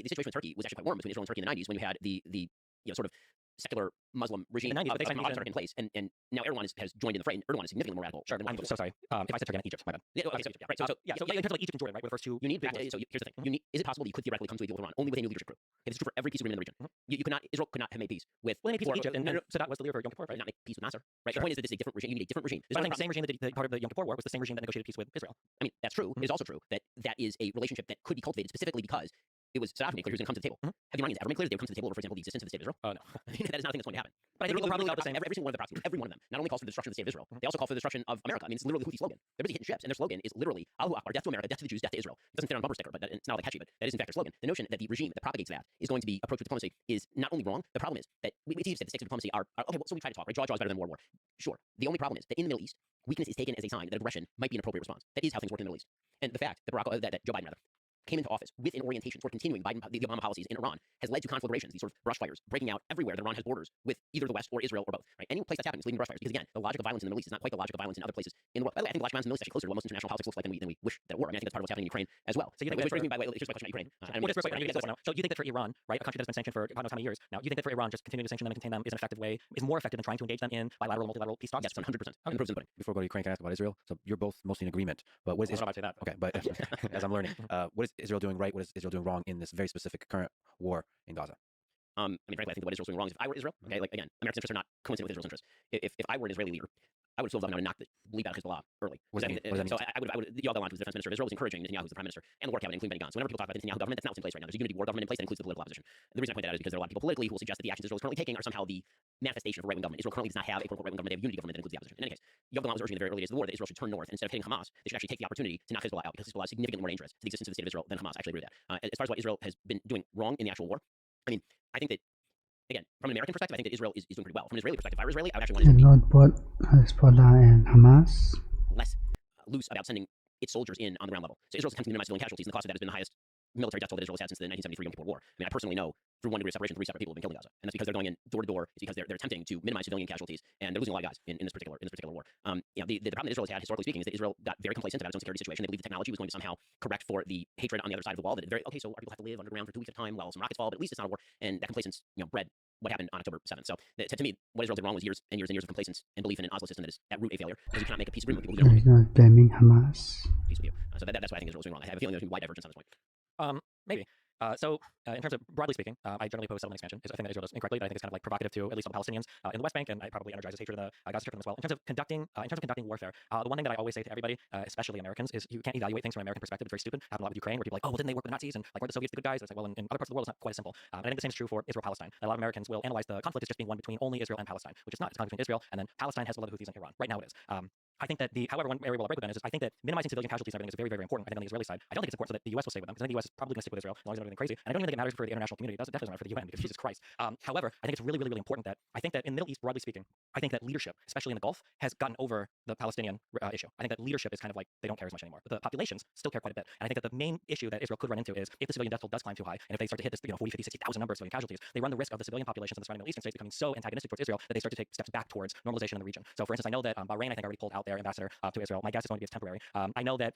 situation with Turkey was actually quite warm between Israel and Turkey in the 90s when you had the sort of secular Muslim regime in place, and now Erdogan has joined in the fray, and Erdogan is significantly more radical. Sure, I'm so sorry. If I said Turkey, I meant Egypt, my bad. Yeah, okay, right. So in terms of like Egypt and Jordan, right, were the first two. So here's the thing. Is it possible that you could theoretically come to a deal with Iran only with a new leadership group? It's true for every peace agreement in the region. You could not. Israel could not have made peace with. Well, they made peace with Egypt, and Sadat was the leader of Yom Kippur, right? Not make peace with Nasser, right? The point is that this is a different regime. You need a different regime. I think the same regime that part of the Yom Kippur War was the same regime that negotiated peace with Israel. I mean, that's true. It is also true that is a relationship that could be cultivated specifically because it was Saddam made clear he was going to come to the table. Have the Iranians ever made clear that they would come to the table over, for example, the existence of the state of Israel? Oh, no. That is not a thing that's going to happen. But I think people probably felt the same. Every single one of the proxies, every one of them, not only calls for the destruction of the state of Israel, they also call for the destruction of America. I mean, it's literally the Houthi slogan. They're busy hitting ships, and their slogan is literally Allahu Akbar, death to America, death to the Jews, death to Israel. It doesn't fit on a bumper sticker, but it's not like catchy, but that is in fact their slogan. The notion that the regime that propagates that is going to be approached with diplomacy is not only wrong. The problem is that it's easy to say the stakes of diplomacy are okay. Well, so we try to talk, right? Jaw is better than war. Sure. The only problem is that in the Middle East, weakness is taken as a sign that aggression might be an appropriate response. That is how things work in the Middle East. And the fact that Joe Biden came into office with an orientation toward continuing the Obama policies in Iran has led to conflagrations, these sort of brush fires breaking out everywhere that Iran has borders with either the West or Israel or both. Right? Any place that's happening is leading brush fires because, again, the logic of violence in the Middle East is not quite the logic of violence in other places in the world. By the way, I think the logic of violence in the Middle East is actually closer to what most international politics looks like than we wish that it were. I mean, I think that's part of what's happening in Ukraine as well. So you think here's my question about Ukraine. So you think that for Iran, right, a country that's been sanctioned for God knows how many years now, you think that for Iran just continuing to sanction them and contain them is more effective than trying to engage them in bilateral, multilateral peace talks? Yes, 100%. And the proof's in the pudding. Before we go to Ukraine, can I ask about Israel? So you're both mostly in agreement, but what is Israel? Say that. Okay, but as I'm learning, what is Israel doing right? What is Israel doing wrong in this very specific current war in Gaza? I mean, frankly, I think what Israel's doing wrong is if I were Israel, okay, like again, America's interests are not coincident with Israel's interests. If I were an Israeli leader, I would still vote now to knock the bleep out of Hezbollah early. What does that mean? So I would, Yoav Gallant, who's the defense minister of Israel, was encouraging Netanyahu, who's the prime minister, and the war cabinet, including Benny Gantz. So whenever people talk about the Netanyahu government, that's not what's in place right now. There's a unity war government in place that includes the political opposition. And the reason I point that out is because there are a lot of people politically who will suggest that the actions Israel is currently taking are somehow the manifestation of a right-wing government. Israel currently does not have a quote-unquote right-wing government. They have a unity government that includes the opposition. In any case, Yoav Gallant was urging in the very early days of the war that Israel should turn north, and instead of hitting Hamas, they should actually take the opportunity to knock Hezbollah out because Hezbollah is significantly more dangerous to the existence of the state of Israel than Hamas. I actually agree with that. As far as what Israel has been doing wrong in the actual war, I mean, I think that, again, from an American perspective, I think that Israel is doing pretty well. From an Israeli perspective, if I were Israeli, I would actually want And Israel not both Hezbollah and Hamas. less loose about sending its soldiers in on the ground level. So Israel's attempting to minimize civilian casualties, and the cost of that has been the highest military death toll that Israel has had since the 1973 Yom Kippur War. I mean, I personally know through one degree of separation, 3 separate people have been killed in Gaza, and that's because they're going in door to door. It's because they're attempting to minimize civilian casualties, and they're losing a lot of guys in this particular war. The problem that Israel has had, historically speaking, is that Israel got very complacent about its own security situation. They believed the technology was going to somehow correct for the hatred on the other side of the wall. That so our people have to live underground for 2 weeks at a time while some rockets fall, but at least it's not a war. And that complacence, bred what happened on October 7th. So to me, what Israel did wrong was years and years and years of complacence and belief in an Oslo system that is at root a failure, because you cannot make a peace agreement with people who He's not blaming Hamas. peace with you. So that's why I think Israel's doing wrong. I have a feeling there's wide divergence on this point. Maybe. In terms of broadly speaking, I generally oppose settlement expansion. It's a thing that Israel does incorrectly that I think is kind of like provocative to at least some Palestinians in the West Bank, and I probably energizes hatred in the Gaza Strip as well. In terms of conducting warfare, the one thing that I always say to everybody, especially Americans, is you can't evaluate things from an American perspective. It's very stupid. Happened a lot with Ukraine, where people are like, oh, well, didn't they work with the Nazis and like weren't the Soviets the good guys? It's like, well, in other parts of the world, it's not quite as simple. And I think the same is true for Israel-Palestine. A lot of Americans will analyze the conflict as just being one between only Israel and Palestine, which is not. It's a conflict between Israel and then Palestine has a lot of Houthis in Iran. Right now it is. I think that however, one area where I'll break with them is I think that minimizing civilian casualties and everything is very, very important. I think on the Israeli side, I don't think it's important so that the U.S. will stay with them, because I think the U.S. is probably going to stick with Israel as long as they're not doing anything crazy. And I don't even think it matters for the international community. It definitely doesn't matter for the UN, because Jesus Christ. However, I think it's really, really, really important that I think that in the Middle East, broadly speaking, I think that leadership, especially in the Gulf, has gotten over the Palestinian issue. I think that leadership is kind of like they don't care as much anymore. But the populations still care quite a bit. And I think that the main issue that Israel could run into is if the civilian death toll does climb too high, and if they start to hit this 40, 50, 60,000 number of civilian casualties, they run the risk of the civilian populations in the surrounding Middle Eastern states becoming so antagonistic towards Israel that they start to take steps back towards normalization in the region. So, for instance, I know that Bahrain, I think, already pulled out their ambassador to Israel. My guess is going to be it's temporary. I know that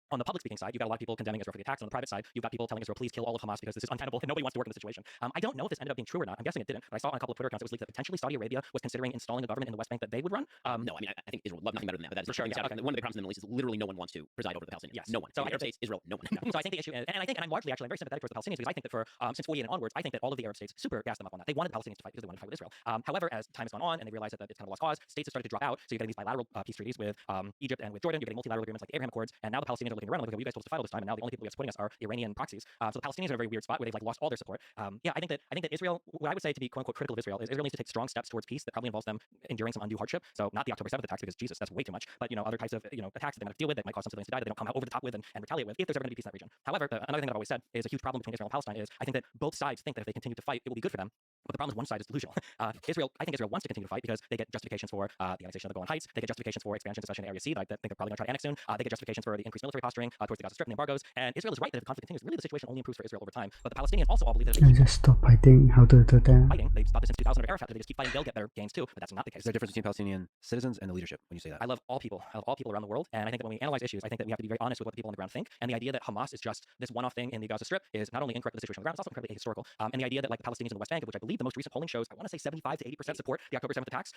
on the public speaking side, you've got a lot of people condemning Israel for the attacks. On the private side, you've got people telling Israel, please kill all of Hamas because this is untenable and nobody wants to work in this situation. I don't know if this ended up being true or not. I'm guessing it didn't, but I saw on a couple of Twitter accounts it was leaked that potentially Saudi Arabia was considering installing a government in the West Bank that they would run. No, I mean, I think Israel would love nothing better than that, but that's for sure. Yeah, okay. One of the problems in the Middle East is literally no one wants to preside over the Palestinians. Yes. No one. So Arab states, Israel, no one. So I think the issue is, and I'm largely actually very sympathetic towards the Palestinians, because I think that for since 48 and onwards, I think that all of the Arab states super gassed them up on that. They wanted the Palestinians to fight because they wanted to fight with Israel. However, as time has gone on and they realized that it's kind of a lost cause, states have started to drop out. So you're getting these bilateral peace treaties with Egypt and with Jordan. You're getting multilateral agreements like the Abraham Accords, and now the Palestinians are looking around like, okay, you guys told us to fight all this time, and now the only people we have supporting us are Iranian proxies. So the Palestinians are in a very weird spot where they've like lost all their support. I think that Israel, what I would say to be quote unquote critical of Israel is Israel needs to take strong steps towards peace that probably involves them enduring some undue hardship. So not the October 7th attacks, because Jesus, that's way too much. But other types of attacks that they're going to deal with that might cause some civilians to die that they don't come out over the top with and retaliate with if there's ever going to be peace in that region. However, another thing that I've always said is a huge problem between Israel and Palestine is I think that both sides think that if they continue to fight, it will be good for them. But the problem is one side is delusional. I think Israel wants to continue to fight because they get justifications for the annexation of the Golan Heights. They get justifications for expansion, especially in Area C, that I think they're probably going to try to annex soon. They get justifications for the increased military posturing towards the Gaza Strip and the embargoes. And Israel is right that if the conflict continues, really the situation only improves for Israel over time. But the Palestinians also all believe that if Can you just stop fighting? How to do that? fighting, they've stopped this since 2000 under Arafat. If they just keep fighting, they'll get their gains too. But that's not the case. Is there a difference between Palestinian citizens and the leadership when you say that? I love all people. I love all people around the world. And I think that when we analyze issues, I think that we have to be very honest with what the people on the ground think. And the idea that Hamas is just this one-off thing in the Gaza Strip is not only incorrect with the situation on the ground, it's also incredibly ahistorical. And the idea that like the Palestinians in the West Bank, of which I believe the most recent polling shows, I want to say 75 to 80% support the October 7th attacks,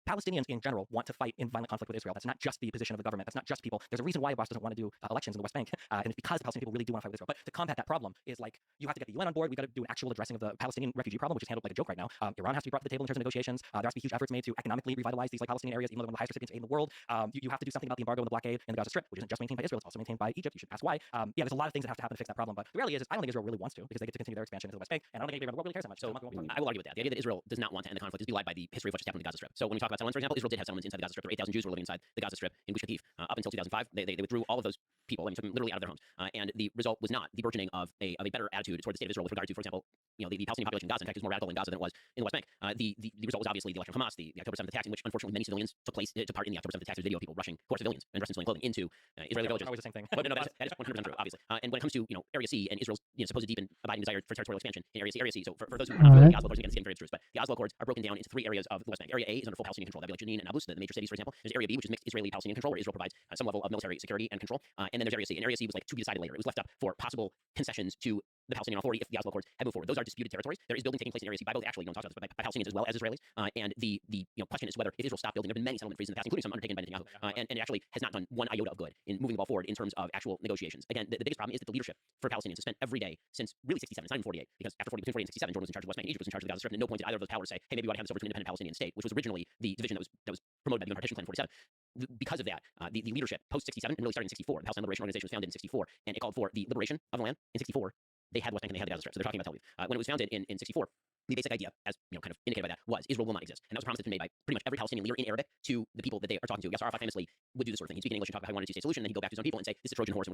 Palestinians in general want to fight in violent conflict with Israel. That's not just the position of the government. That's not just people. There's a reason why Abbas doesn't want to do elections in the West Bank, and it's because the Palestinian people really do want to fight with Israel. But to combat that problem is like you have to get the UN on board. We've got to do an actual addressing of the Palestinian refugee problem, which is handled like a joke right now. Iran has to be brought to the table in terms of negotiations. There has to be huge efforts made to economically revitalize these like Palestinian areas, even though they're one of the highest recipients of aid in the world. You have to do something about the embargo and the blockade in the Gaza Strip, which isn't just maintained by Israel; it's also maintained by Egypt. You should ask why. Yeah, there's a lot of things that have to happen to fix that problem. But the reality is I don't think Israel really wants to because they get to continue their expansion into the West Bank, and I don't think anybody around the world really cares that much. So I will argue with that. The idea that Israel does not want to end the conflict is belied by the history of what just happened in the Gaza Strip. So when we talk about settlements, for example, Israel did have settlements inside the Gaza Strip. There were 8,000 Jews who were living inside the Gaza Strip in Gush Katif up until 2005. They withdrew all of those people. I mean, took them literally out of their homes. And the result was not the burgeoning of a better attitude toward the state of Israel with regard to, for example, the Palestinian population in Gaza. In fact, it was more radical in Gaza than it was in the West Bank. The result was obviously the election of Hamas, the October 7th attacks, in which unfortunately many civilians took part in the October 7th attacks. There's video of people rushing, who are civilians and dressed in civilian clothing, into Israeli villages. Always the same thing. Well, no, that is 100% true, obviously. And when it comes to Area C and Israel's supposed deep and abiding desire for territorial expansion in Area C. So for those who are not familiar with the Oslo Accords, again, it's getting very abstruse, but the Oslo Accords are broken down into 3 areas of the West Bank. Area A is under full Palestinian control. That'd be like Jenin and Nablus, the major cities, for example. There's Area B, which is mixed Israeli-Palestinian control, where Israel provides some level of military security and control. And then there's Area C. And Area C was like to be decided later. It was left up for possible concessions to the Palestinian Authority if the Oslo Accords had moved forward. Those are disputed territories. There is building taking place in Area C by both, actually, no one talks about this, but by Palestinians as well as Israelis. And the question is whether if Israel stopped building, there have been many settlement freezes in the past, including some undertaken by Netanyahu, and it actually has not done one iota of good in moving the ball forward in terms of actual negotiations. Again, the biggest problem is that the leadership for Palestinians has spent every day since really 67, it's not even 48, because between 48 and 67, Jordan was in charge of the West Bank, Egypt was in charge of the Gaza Strip, and at no point did either of those powers say, hey, maybe we ought to have this over to an independent Palestinian state, which was originally the division that was promoted by the UN Partition Plan in 47. Because of that, the leadership post-67, and really started in 64, the Palestine Liberation Organization was founded in 64, and it called for the liberation of the land in 64. They had the West Bank and they had the Gaza Strip, so they're talking about Tel Aviv. When it was founded in 64, the basic idea, as kind of indicated by that, was Israel will not exist, and that was a promise that's been made by pretty much every Palestinian leader in Arabic to the people that they are talking to. Yasser Arafat famously would do this sort of thing. He'd speak in English and talk about how he wanted a two-state solution, and then he'd go back to his own people and say, "This is a Trojan horse."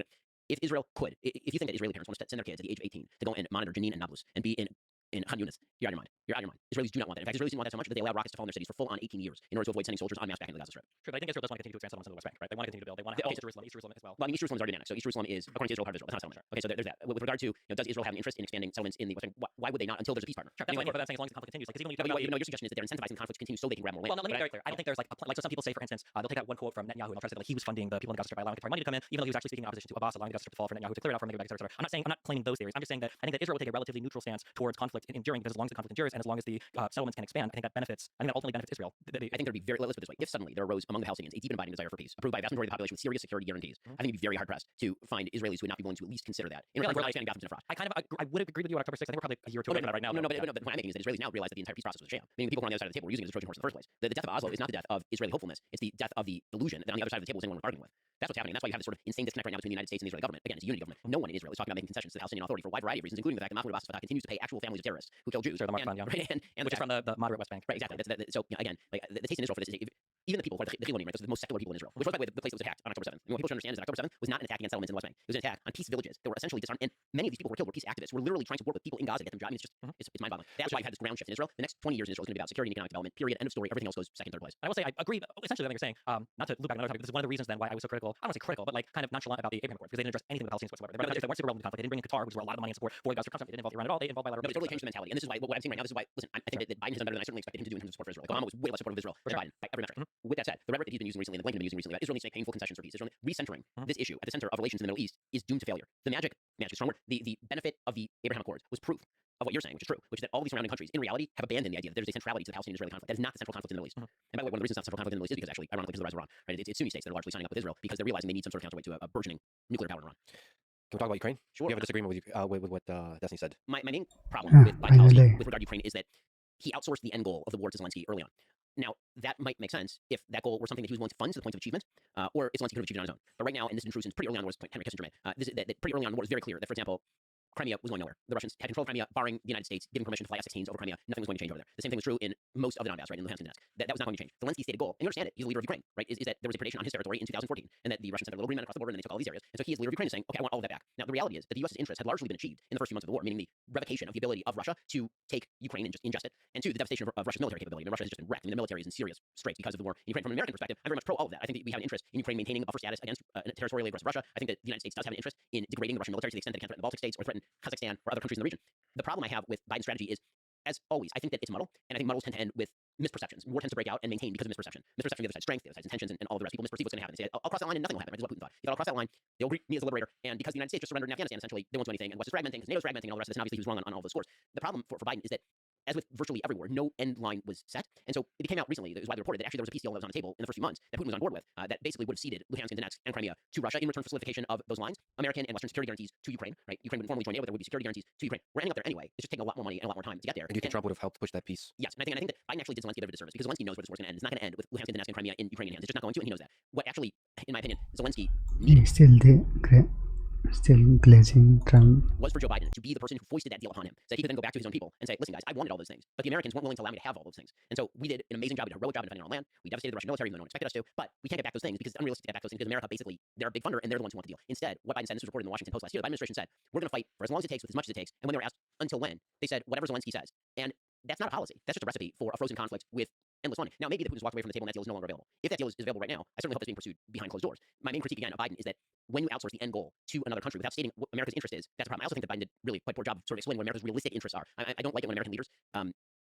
If Israel could, if you think that Israeli parents want to send their kids at the age of 18 to go and monitor Jenin and Nablus and be in Khan Yunis, you're out of your mind. You're out of your mind. Israelis do not want that. In fact, Israelis didn't want that so much that they allowed rockets to fall in their cities for full-on 18 years in order to avoid sending soldiers en masse back into the Gaza Strip. Sure, but I think Israel does want to continue to expand settlements in the West Bank, right? They want to continue to build. They want to have Jerusalem, East Jerusalem as well. Well, I mean, East Jerusalem is already annexed. So East Jerusalem is, according to Israel, part of Israel. It's not a settlement. Okay, so there's that. With regard to, does Israel have an interest in expanding settlements in the West Bank? Why would they not until there's a peace partner? Sure, that's what I'm saying. As long as the conflict continues, like, even when you your suggestion is that they're incentivizing conflict to continue so they can grab more land. Well, no, let me be very clear. I don't think there's like so some people say, for instance, they'll take that one quote from Netanyahu and they'll try to say that he was funding the people in the Gaza Strip by allowing Qatari money to come in, even though he was actually speaking in opposition to Abbas, allowing the Gaza Strip to fall for Netanyahu to clear it out from negative, etc. I'm not claiming those theories. I'm just saying that I think that Israel will take a relatively neutral stance towards conflict enduring, because as long as the conflict endures and as long as the settlements can expand, I think that ultimately benefits Israel. I think there'd be let's put it this way: if suddenly there arose among the Palestinians a deep and abiding desire for peace, approved by a vast majority of the population with serious security guarantees, I think you'd be very hard pressed to find Israelis who would not be willing to at least consider that. In return for not expanding Gaza into fraud. I would agree with you on October 6th. I think we're probably a year or two away from that right now. No, but the point I'm making is that Israelis now realize that the entire peace process was a sham. Meaning the people who are on the other side of the table were using it as a Trojan horse in the first place. The death of Oslo is not the death of Israeli hopefulness; it's the death of the illusion that on the other side of the table is anyone we're bargaining with. That's what's happening. That's why you have this sort of insane disconnect right now between the United States and the Israeli government. Again, it's a unity government. No one in Israel is talking about making concessions to the Palestinian Authority for a wide variety of reasons, including the fact that Mahmoud Abbas continues to pay actual families of terrorists who kill Jews. Sure, the Mark Fund, yeah. Right, and which is from the moderate West Bank. Right, exactly. So again, like the taste in Israel for this is even the people who are the Chilonim, right, those are the most secular people in Israel. Which was, by the way, the place that was attacked on October 7th. And what people should understand is that October 7th was not an attack against settlements in the West Bank. It was an attack on peace villages that were essentially disarmed. And many of these people who were killed were peace activists. We're literally trying to work with people in Gaza to get them jobs. I mean, it's just it's mind-boggling. That's why you had this ground shift in Israel. The next 20 years in Israel is going to be about security and economic development. Period. End of story. Everything else goes second, third place. I will say I agree essentially with what you're saying. Not to loop back on another topic, but this is one of the reasons then why I was so critical. I don't want to say critical, but like kind of nonchalant about the Abraham Accords, because they didn't address anything with the Palestinians whatsoever. They weren't super relevant to the conflict. They didn't bring in Qatar, which is where a lot of the money and support for the Gaza Strip comes from. They didn't involve Iran at all. They involved bilateral. No, it totally changed the mentality. And this is why what I'm saying right now. This is why listen. I think that Biden has done better than I certainly expected him to do in terms of support for Israel. Like Obama was way less supportive of Israel than Biden by every metric. With that said, the rhetoric that he's been using recently, and the Blinken has been using recently, about Israel needs to make painful concessions for peace. Israel recentering this issue at the center of relations in the Middle East is doomed to failure. The magic, strong word. The benefit of the Abraham Accords was proof of what you're saying, which is true, which is that all these surrounding countries, in reality, have abandoned the idea that there's a centrality to the Palestinian-Israeli conflict. That is not the central conflict in the Middle East. And by the way, one of the reasons it's not the central conflict in the Middle East is because actually, ironically, because of the rise of Iran, right? It's Sunni states that are largely signing up with Israel because they're realizing they need some sort of counterweight to a burgeoning nuclear power in Iran. Can we talk about Ukraine? Sure. Do you have a disagreement with what Destiny said? My main problem with Biden's policy with regard to Ukraine is that he outsourced the end goal of the war to Zelensky early on. Now, that might make sense if that goal were something that he was willing to fund to the point of achievement, or if Zelensky could have achieved it on his own. But right now, and this has been true since pretty early on, was Henry Kissinger made, that pretty early on in the war is very clear that, for example, Crimea was going nowhere. The Russians had control of Crimea, barring the United States giving permission to fly F-16s over Crimea. Nothing was going to change over there. The same thing was true in most of the Donbass, right, in Luhansk and Donetsk. That was not going to change. Zelensky's stated goal, and you understand it, he's the leader of Ukraine, right, is that there was a predation on his territory in 2014, and that the Russians had a little green man across the border, and they took all these areas. And so he is the leader of Ukraine saying, okay, I want all of that back. Now, the reality is that the U.S.'s interest had largely been achieved in the first few months of the war, meaning the revocation of the ability of Russia to take Ukraine and just ingest it, and two, the devastation of Russia's military capability. I mean, Russia has just been wrecked. I mean, the military is in serious straits because of the war in Ukraine. From an American perspective, I'm very much pro all of that. I think that we have an interest in Ukraine maintaining a buffer status against territorially aggressive Russia. I think that the United States does have an interest in degrading the Russian military to the extent that it can threaten the Baltic states or threaten Kazakhstan or other countries in the region. The problem I have with Biden's strategy is, as always, I think that it's muddle, and I think muddles tend to end with misperceptions. War tends to break out and maintain because of misperception. Misperception of the other side's strength, the other side's intentions, and all the rest. People misperceive what's going to happen. They say, I'll cross that line and nothing will happen, right? This is what Putin thought. He thought, I'll cross that line, they'll greet me as a liberator, and because the United States just surrendered in Afghanistan, essentially, they won't do anything, and West is fragmenting, because NATO's fragmenting, and all the rest of this, and obviously he was wrong on all the scores. The problem for Biden is that as with virtually everywhere, no end line was set. And so it came out recently, it was widely reported that actually there was a peace deal that was on the table in the first few months that Putin was on board with that basically would have ceded Luhansk and Donetsk and Crimea to Russia in return for solidification of those lines, American and Western security guarantees to Ukraine, right? Ukraine would formally join NATO, but there would be security guarantees to Ukraine. We're ending up there anyway. It's just taking a lot more money and a lot more time to get there. And do you think Trump would have helped push that peace? Yes, and I think that Biden actually did Zelensky a bit of a disservice because Zelensky knows where this war is going to end. It's not going to end with Luhansk and Donetsk and Crimea in Ukrainian hands. It's just not going to, and he knows that. What actually, in my opinion, Zelensky needed Still glazing Trump. was for Joe Biden to be the person who foisted that deal upon him, so that he could then go back to his own people and say, listen, guys, I wanted all those things, but the Americans weren't willing to allow me to have all those things. And so we did an amazing job, we did a heroic job in defending our own land. We devastated the Russian military, even though no one expected us to, but we can't get back those things because it's unrealistic to get back those things because America basically, they're a big funder and they're the ones who want the deal. Instead, what Biden said, and this was reported in the Washington Post last year, the Biden administration said, we're going to fight for as long as it takes with as much as it takes. And when they were asked until when, they said, whatever Zelensky says. And that's not a policy. That's just a recipe for a frozen conflict with endless funding. Now, maybe the Putin's walked away from the table and that deal is no longer available. If that deal is available right now, I certainly hope it's being pursued behind closed doors. My main critique again of Biden is that when you outsource the end goal to another country without stating what America's interest is, that's a problem. I also think that Biden did really quite poor job of sort of explaining what America's realistic interests are. I don't like it when American leaders,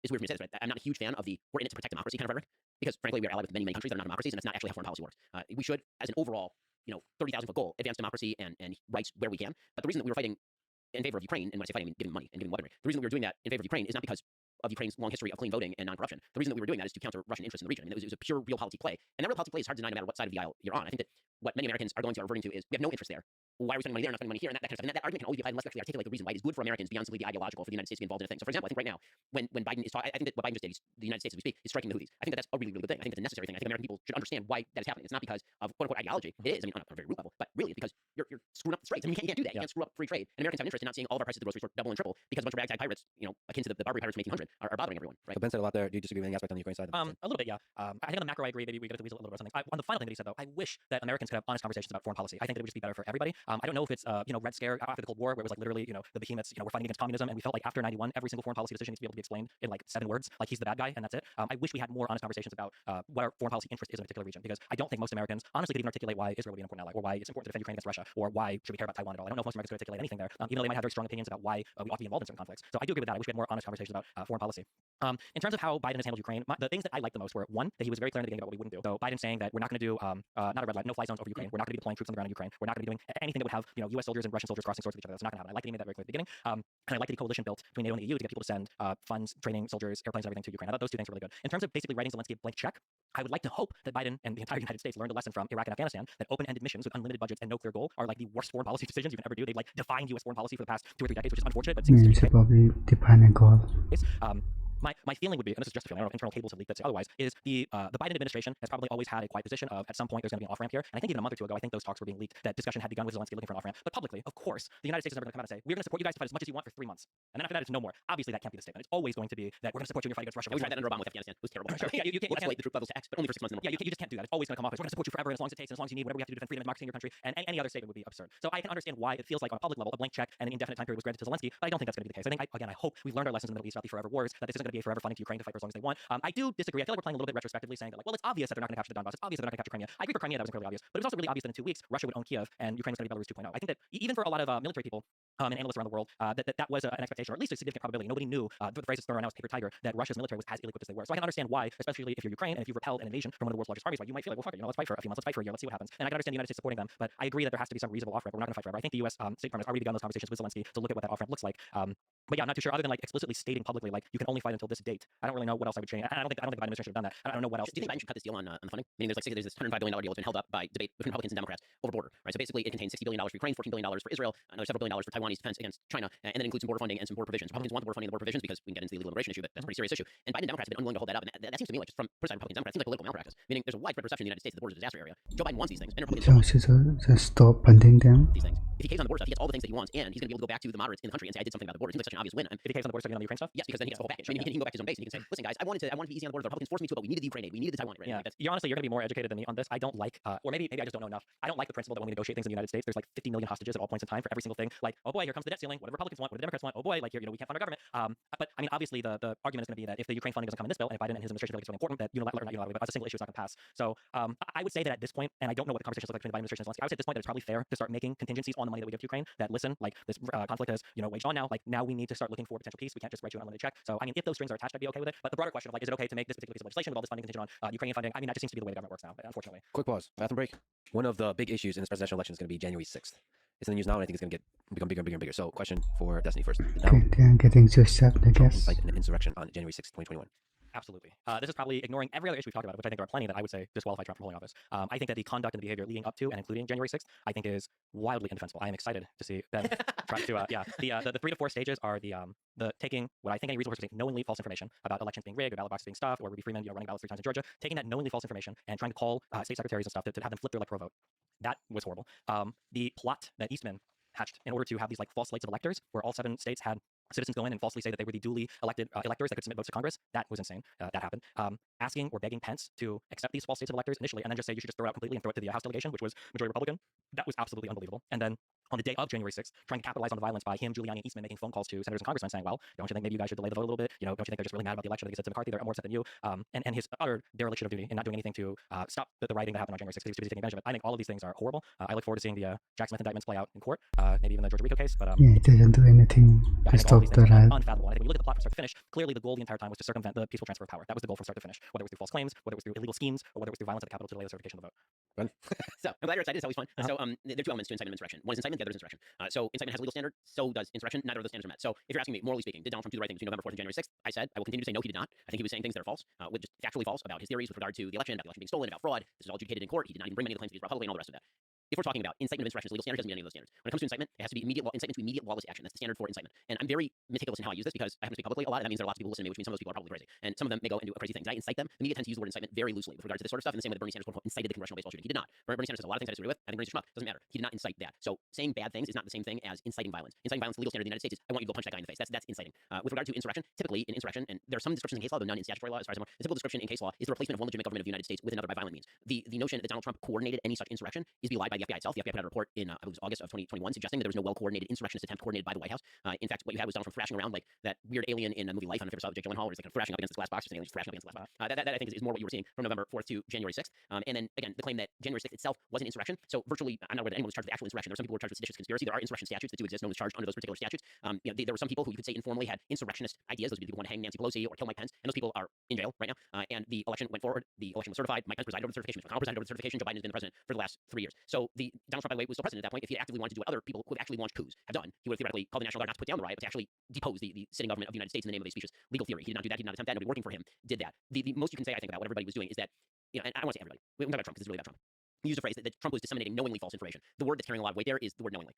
it's weird for me to say this, but I'm not a huge fan of the we're in it to protect democracy kind of rhetoric, because frankly, we are allied with many, many countries that are not democracies, and that's not actually how foreign policy works. We should, as an overall, 30,000 foot goal, advance democracy and rights where we can. But the reason that we were fighting in favor of Ukraine, and when I say fighting, I mean giving money and giving weaponry, the reason that we were doing that in favor of Ukraine is not because of Ukraine's long history of clean voting and non-corruption. The reason that we were doing that is to counter Russian interests in the region. I mean, it was a pure realpolitik play. And that realpolitik play is hard to deny no matter what side of the aisle you're on. I think that what many Americans are going to are reverting to is we have no interest there. Why are we spending money there, not spending money here, and that kind of stuff. And that argument can only be applied unless we actually articulate the reason why it is good for Americans beyond simply the ideological for the United States to be involved in a thing. So, for example, I think right now, when Biden is talking, I think that what Biden just did, the United States as we speak, is striking the Houthis. I think that that's a really, really good thing. I think that's a necessary thing. I think American people should understand why that is happening. It's not because of quote unquote ideology. It is, I mean, on a very root level, but really it's because you're screwing up the straits. I mean, you can't do that. You can't screw up free trade. And Americans have an interest in not seeing all of our prices at the grocery store double and triple because a bunch of ragtag pirates, akin to the Barbary pirates from 1800, are bothering everyone. Right? So Ben said a lot there. Do you disagree with any aspect on the Ukraine side? A little bit, yeah. I think on the macro, I agree. Maybe we get to weasel a little bit on something. On the final thing that he said, though, I wish that Americans could have honest conversations about foreign policy. I think that it would just be better for everybody. I don't know if it's Red Scare after the Cold War, where it was like literally, the behemoths, we're fighting against communism, and we felt like after 91, every single foreign policy decision needs to be able to be explained in like 7 words, like he's the bad guy, and that's it. I wish we had more honest conversations about what our foreign policy interest is in a particular region, because I don't think most Americans honestly could even articulate why Israel would be an important ally, or why it's important to defend Ukraine against Russia, or why should we care about Taiwan at all. I don't know if most Americans could articulate anything there, even though they might have very strong opinions about why we ought to be involved in certain conflicts. So I do agree with that. I wish we had more honest conversations about foreign policy. In terms of how Biden has handled Ukraine, the things that I liked the most were, one, that he was very clear in the beginning about what we wouldn't do. So Biden saying that we're not going to do not a red line, no fly zones over Ukraine. We're not going to be deploying troops on the ground in Ukraine. We're not going to be doing anything that would have U.S. soldiers and Russian soldiers crossing swords with each other. That's not going to happen. I like that he made that very clear at the beginning. And I like that he coalition built between NATO and the EU to get people to send funds, training, soldiers, airplanes, and everything to Ukraine. I thought those two things were really good. In terms of basically writing Zelensky a blank check, I would like to hope that Biden and the entire United States learned a lesson from Iraq and Afghanistan, that open-ended missions with unlimited budgets and no clear goal are like the worst foreign policy decisions you can ever do. They've like defined U.S. foreign policy for the past 2 or 3 decades, which is unfortunate, but seems to be probably define a goal. My feeling would be, and this is just a feeling, I don't know if internal cables have leaked that otherwise, is the Biden administration has probably always had a quiet position of at some point there's going to be an off-ramp here. And I think even a month or two ago, I think those talks were being leaked, that discussion had begun with Zelensky looking for an off-ramp. But publicly, of course, the United States is never going to come out and say, we're going to support you guys to fight as much as you want for 3 months. And then after that, it's no more. Obviously, that can't be the statement. It's always going to be that we're going to support you in your fight against Russia. Yeah, we tried that under Obama with Afghanistan. It was terrible. Sure. Yeah, you can't escalate the troop levels to X, but only for 6 months. Yeah, you just can't do that. It's always going to come off as we're going to support you forever, and as long as it takes, and as long as you need, whatever we have to do to defend freedom and democracy in your country. And any other statement would be absurd. So I can understand why it feels like on a public level, a blank check and an indefinite time period was granted to Zelensky, but I don't think that's going to be the case. I think, I hope we've learned our lessons in the Middle East about the forever wars, that this isn't going to be a forever funding to Ukraine to fight for as long as they want. I do disagree. I feel like we're playing a little bit retrospectively, saying that like, well, it's obvious that they're not going to capture the Donbass. It's obvious that they're not going to capture Crimea. I agree for Crimea, that was incredibly obvious, but it was also really obvious that in 2 weeks Russia would own Kiev and Ukraine was going to be Belarus 2.0. I think that even for a lot of military people and analysts around the world, that was an expectation, or at least a significant probability. Nobody knew, the phrase that's thrown around now is paper tiger, that Russia's military was as ill-equipped as they were. So I can understand why, especially if you're Ukraine and if you've repelled an invasion from one of the world's largest armies, why you might feel like, well, fuck it, let's fight for a few months, let's fight for a year, let's see what happens. And I can understand the United States supporting them, but I agree that there has to be some reasonable off-ramp. We're not going to fight forever. I think the U.S. State Department has already begun those conversations with Zelensky to look at what that off-ramp looks like. But yeah, I'm not too sure. Other than like explicitly stating publicly, like you can only fight until this date. I don't really know what else I would change. I don't think the Biden administration should have done that. I don't know what else. Do you think Biden should cut this deal on the funding? Meaning there's this $105 billion deal that's been held up by debate between Republicans and Democrats over border, right? So basically, it contains $60 billion for Ukraine, $14 billion for Israel, another several $billion for Taiwanese defense against China, and then includes some border funding and some border provisions. Republicans want the border funding and the border provisions because we can get into the illegal immigration issue, but that's a pretty serious issue. And Biden and Democrats have been unwilling to hold that up, and that seems to me like just from criticizing Republicans and Democrats, seems like political malpractice. Meaning there's a widespread perception in the United States that the border is a disaster area. Joe Biden wants these things, and Republicans just stop funding them. These things. If he caves on the border stuff, he gets all the things that he wants, and he's going to be able to go back to the moderates in the country and say, I did something about the border. It seems like such an obvious win. If he caves on the border stuff, on the Ukraine stuff? Yes, because then he gets the whole package. I mean, he can go back to his own base and he can say, listen, guys, I wanted to be easy on the border. The Republicans forced me to, but we needed the Ukraine aid. We needed the Taiwan aid. Right? Yeah. Like you're going to be more educated than me on this. I don't like, or maybe I just don't know enough. I don't like the principle that when we negotiate things in the United States, there's like 50 million hostages at all points in time for every single thing. Like, oh boy, here comes the debt ceiling. What do Republicans want? What do the Democrats want? Oh boy, like we can't fund our government. But I mean, obviously the argument is going to be that if the Ukraine funding doesn't come in this bill, and if Biden and his administration feel like it's really important, that unilaterally, but as a single issue, it's not going to pass. So I would say that at this point, and I don't know what the conversations look like between the Biden administration and Zelensky, I would say at this point that it's probably fair to start making contingencies on the money that we give to Ukraine. That listen, like this conflict has waged on now. Like now we need to start looking for potential peace. We can't just write you an unlimited check. So I mean, if those strings are attached, I'd be okay with it. But the broader question of like, is it okay to make this particular piece of legislation with all this funding contingent on Ukrainian funding? I mean, that just seems to be the way the government works now, unfortunately. Quick pause. Bathroom break. One of the big issues in this presidential election is going to be January 6th. It's in the news now, and I think it's going to become bigger and bigger and bigger. So, question for Destiny first. Did Okay, Donald they are getting juiced up, I Trump guess. incite an insurrection on January 6th, 2021? Absolutely. This is probably ignoring every other issue we've talked about, which I think there are plenty that I would say disqualify Trump from holding office. I think that the conduct and the behavior leading up to and including January 6th, I think is wildly indefensible. I am excited to see them try to, the 3 to 4 stages are the taking what I think any reasonable person would take knowingly false information about elections being rigged or ballot boxes being stuffed or Ruby Freeman, running ballots 3 times in Georgia, taking that knowingly false information and trying to call state secretaries and stuff to have them flip their electoral vote. That was horrible. The plot that Eastman hatched in order to have these like false slates of electors where all 7 states had citizens go in and falsely say that they were the duly elected electors that could submit votes to Congress. That was insane. That happened. Asking or begging Pence to accept these false states of electors initially and then just say you should just throw it out completely and throw it to the House delegation, which was majority Republican. That was absolutely unbelievable. And then on the day of January 6th, trying to capitalize on the violence by him, Giuliani, and Eastman making phone calls to senators and congressmen saying, well, don't you think maybe you guys should delay the vote a little bit? Don't you think they're just really mad about the election? They said to McCarthy, they're more upset than you. And his utter dereliction of duty in not doing anything to stop the rioting that happened on January 6th. He was too busy taking advantage of it. I think all of these things are horrible. I look forward to seeing the Jack Smith indictments play out in court, maybe even the Georgia RICO case. But Yeah, it doesn't do anything I to think all of stop these the things are riot. unfathomable. I think when you look at the plot from start to finish, clearly the goal the entire time was to circumvent the peaceful transfer of power. That was the goal from start to finish, whether it was through false claims, whether it was through illegal schemes, or whether it was through violence at the Capitol to delay the certification of the vote. So I'm glad you're excited. It's always fun. So there are 2 elements to incitement and insurrection. One is incitement, the other is insurrection. So incitement has a legal standard, so does insurrection. Neither of those standards are met. So if you're asking me, morally speaking, did Donald Trump do the right thing between November 4th and January 6th? I said I will continue to say no, he did not. I think he was saying things that are false, just factually false about his theories with regard to the election, about the election being stolen, about fraud. This is all adjudicated in court. He did not even bring many of the claims he brought publicly and all the rest of that. If we're talking about incitement of insurrection as legal standard, it doesn't meet any of those standards. When it comes to incitement, it has to be incitement to immediate lawless action. That's the standard for incitement. And I'm very meticulous in how I use this because I happen to speak publicly a lot, and that means there are lots of people listening to me, which means some of those people are probably crazy. And some of them may go and do crazy things. I incite them. The media tends to use the word incitement very loosely with regard to this sort of stuff, in the same way that Bernie Sanders incited the congressional baseball shooting. He did not. Bernie Sanders has a lot of things I disagree with. I think Bernie's a schmuck. Doesn't matter. He did not incite that. So saying bad things is not the same thing as inciting violence. Inciting violence, the legal standard in the United States is I want you to go punch that guy in the face. That's inciting. With regard to insurrection, typically in insurrection, and there are some descriptions in case law, though none in statutory law, as far as I know, the typical description in case law is the replacement of one legitimate government of the United States with another by violent means. The notion that Donald Trump coordinated any such insurrection is belied by the FBI itself. The FBI put out a report in I believe it was August of 2021 suggesting that there was no well-coordinated insurrectionist attempt coordinated by the White House. In fact, what you had was Donald Trump thrashing around like that weird alien in the movie Life. I don't know if you ever saw Jake Gyllenhaal, where he's like thrashing up against this glass box, just an alien just thrashing up against the glass box. That I think is more what you were seeing from November 4th to January 6th. And then again, the claim that January 6th itself was an insurrection. So virtually, I'm not aware that anyone was charged with actual insurrection. There were some people who were charged with seditious conspiracy. There are insurrection statutes that do exist. No one was charged under those particular statutes. There were some people who you could say informally had insurrectionist ideas. Those would be people who want to hang Nancy Pelosi or kill Mike Pence, and those people are in jail right now. And the election went forward. The election was certified. Mike Pence presided over the certification. McConnell presided over the certification. Joe Biden has been the president for the last 3 years. So Donald Trump, by the way, was still president at that point. If he actively wanted to do what other people who have actually launched coups have done, he would have theoretically called the National Guard not to put down the riot, but to actually depose the sitting government of the United States in the name of a specious legal theory. He did not do that. He did not attempt that. Nobody working for him did that. The most you can say, I think, about what everybody was doing is that, and I don't want to say everybody. We don't talk about Trump because it's really about Trump. He used a phrase that Trump was disseminating knowingly false information. The word that's carrying a lot of weight there is the word knowingly.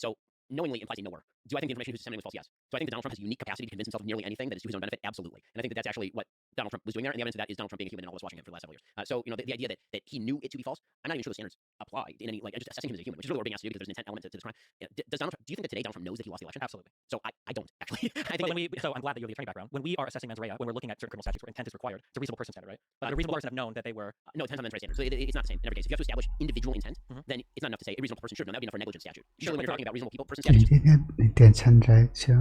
So knowingly implies a knower. Do I think the information he was disseminating was false? Yes. Do I think that Donald Trump has a unique capacity to convince himself of nearly anything that is to his own benefit? Absolutely. And I think that that's actually what Donald Trump was doing there. And the evidence of that is Donald Trump being a human and all of us watching him for the last several years. So the idea that he knew it to be false, I'm not even sure the standards apply in any, like, just assessing him as a human, which is really what we're being asked to do because there's an intent element to this crime. Do you think that today Donald Trump knows that he lost the election? Absolutely. So I don't, actually. I think so I'm glad that you have the attorney background. When we are assessing mens rea, when we're looking at certain criminal statutes where intent is required, it's a reasonable person standard, right? But a reasonable person have known that they were... No, it depends on mens rea standard. So it's not the same in every case. If you have to establish individual intent, then it's not enough to say a reasonable person should have known. That would be enough for a negligent statute. Surely when you're talking about reasonable person 你 statutes, 这个点参在就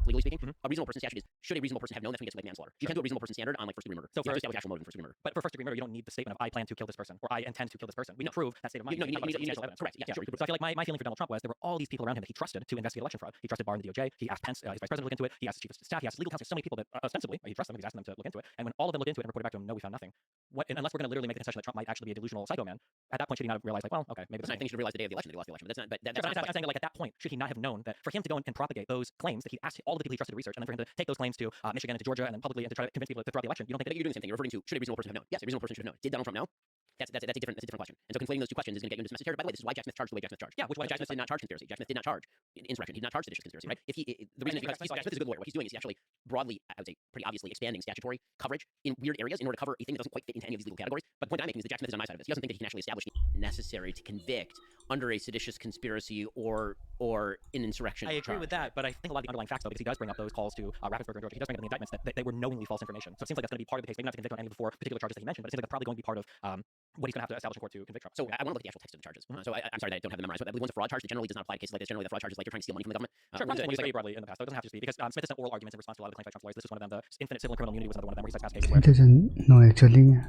legally speaking, a reasonable person statute is should a reasonable person have known that's when you get to like manslaughter. You can't do a reasonable person standard on like first degree murder. So you have to establish actual motive in first degree murder. But for first degree murder, you don't need the statement of I plan to kill this person or I intend to kill this person. We can prove that state of mind. You need correct. Yeah, sure. So I feel like my feeling for Donald Trump was there were all these people around him that he trusted to investigate election fraud. He trusted Barr and the DOJ. He asked Pence, his vice president, to look into it. He asked his chief of staff. He asked legal counsel. So many people that ostensibly he trusts them. He's asking them to look into it. And when all of them looked into it and reported back to him, no, we found nothing. Unless we're going to literally make the concession that Trump might actually be a delusional psycho man, at that point should he not have realized like, well, okay, maybe. I think he should realize the day of the election that he lost the election. But that's not. But I'm saying that, like, at that point, should he not have known that for him to go and propagate those claims that he asked all of the people he trusted to research, and then for him to take those claims to Michigan and to Georgia and then publicly and to try to convince people to throw out the election, you don't think that you're doing the same thing? You're referring to should a reasonable person have known? Yes, a reasonable person should have known. Did Donald Trump know? That's a different question. And so conflating those two questions is going to get you into some messy territory. By the way, this is why Jack Smith charged the way Jack Smith charged. Yeah, which Jack Smith did not charge conspiracy. Jack Smith did not charge insurrection. He did not charge seditious conspiracy, right? The reason is because Jack Smith is a good lawyer. What he's doing is he's actually broadly, I would say, pretty obviously expanding statutory coverage in weird areas in order to cover a thing that doesn't quite fit into any of these legal categories. But the point I'm making is that Jack Smith is on my side of this. He doesn't think that he can actually establish the necessary to convict under a seditious conspiracy or an insurrection. I agree with that, but I think a lot of the underlying facts, though, because he does bring up those calls to Raffensperger and Georgia, he does bring up the indictments that they were knowingly false information. So it seems like that's going to be part of the case. Maybe not to convict on any of the 4 particular charges that he mentioned, but it seems like that's probably going to be part of what he's going to have to establish in court to convict Trump. So I want to look at the actual text of the charges. So I'm sorry that I don't have them memorized, but I believe one's a fraud charge that generally does not apply to cases like this. Generally, the fraud charge is like you're trying to steal money from the government. Sure, Trump used broadly in the past, though it doesn't have to be because Smith has sent oral arguments in response to a lot of the claims by Trump's lawyers. This is one of them. The infinite civil and criminal immunity was another one of them, where he cites past cases where He doesn't know actually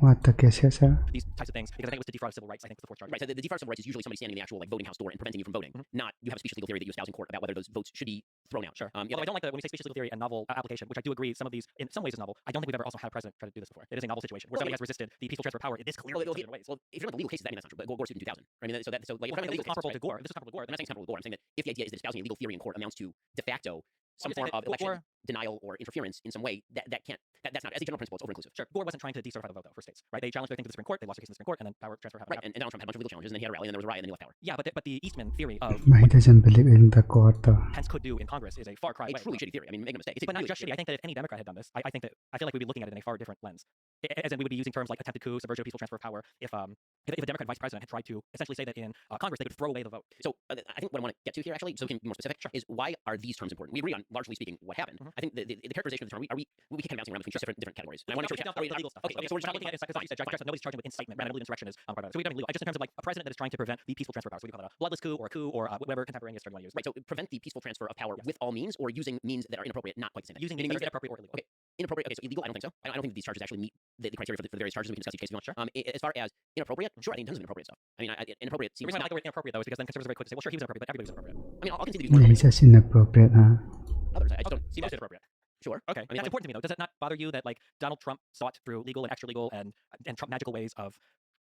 what the cases are? These types of things, because I think it was to defraud of civil rights. I think was the fourth charge. Right. So the defraud of civil rights is usually somebody standing in the actual voting house door and preventing you from voting. Not you have a specious legal theory that you espouse in court about whether those votes should be thrown out. Sure. Although I don't like when we say specious legal theory and novel application, which I do agree some of these in some ways is novel. I don't think we've ever also had a president try to do this before. It is a novel situation where somebody has resisted the peaceful transfer of power in this clearly in ways. Well, if you're in the legal cases, that means that's not true. But Gore sued in 2000. I mean, so like this is comparable to Gore. This is comparable to Gore. I'm not saying it's comparable to Gore. I'm saying that if the idea is that espousing a legal theory in court amounts to de facto some form of election denial or interference in some way, that's not, as a general principle, it's over-inclusive. Sure. Gore wasn't trying to decertify the vote, though, for states, right? They challenged their thing to the Supreme Court, they lost the case in the Supreme Court, and then power transfer happened. Right, and Donald Trump had a bunch of legal challenges, and then he had a rally, and there was a riot, and then he left power. Yeah, but the Eastman theory of But he doesn't believe in the court. Pence could do in Congress is a far cry A away. truly shitty theory. I mean, make a mistake. It's But not really just shitty. I think that if any Democrat had done this, I feel like we'd be looking at it in a far different lens. As in, we would be using terms like attempted coup, subversion of peaceful transfer of power. If a Democrat vice president had tried to essentially say that in Congress they could throw away the vote. So I think what I want to get to here, actually, so we can be more specific, is why are these terms important? We agree on, largely speaking, what happened. I think the characterization of the term, we keep kind of bouncing around between different categories. And I want to make sure the legal stuff. Okay, so we're just not looking at because you said nobody's charged with incitement. Right? I believe insurrection is part of it. So we don't legal. Just in terms of like a president that is trying to prevent the peaceful transfer of power. So we call it a bloodless coup or whatever contemporaneous term you want to use. Right. So prevent the peaceful transfer of power with all means, or using means that are inappropriate, not quite the same. Using means that are inappropriate or illegal. Okay. Inappropriate. Okay, so illegal, I don't think so. I don't think that these charges actually meet the criteria for the various charges. We can discuss each case if you want. Sure. As far as inappropriate, sure, I think tons of inappropriate stuff. I mean, inappropriate seems. The reason I like the word inappropriate though is because then conservatives are very quick to say, well, sure, he was inappropriate, but everybody was inappropriate. I mean, I'll continue to Yeah, use he's just inappropriate, huh? others. I just don't see most inappropriate. Sure. Okay. I mean, that's important to me though. Does it not bother you that like Donald Trump sought through legal and extra legal and Trump magical ways of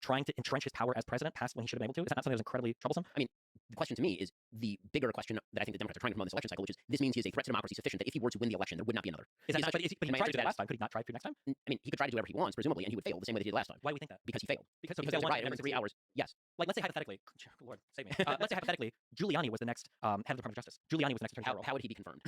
trying to entrench his power as president past when he should have been able to? Is that not something that's incredibly troublesome? I mean, the question to me is the bigger question that I think the Democrats are trying to promote in this election cycle, which is this means he is a threat to democracy sufficient that if he were to win the election, there would not be another. But he tried to do that last time. Could he not try to next time? I mean, he could try to do whatever he wants, presumably, and he would fail the same way that he did last time. Why do we think that? Because he failed. Because he failed every 3 hours. Yes. Like, let's say hypothetically, Lord, save me. Let's say hypothetically, Giuliani was the next head of the Department of Justice. Giuliani was the next Attorney General. How would he be confirmed?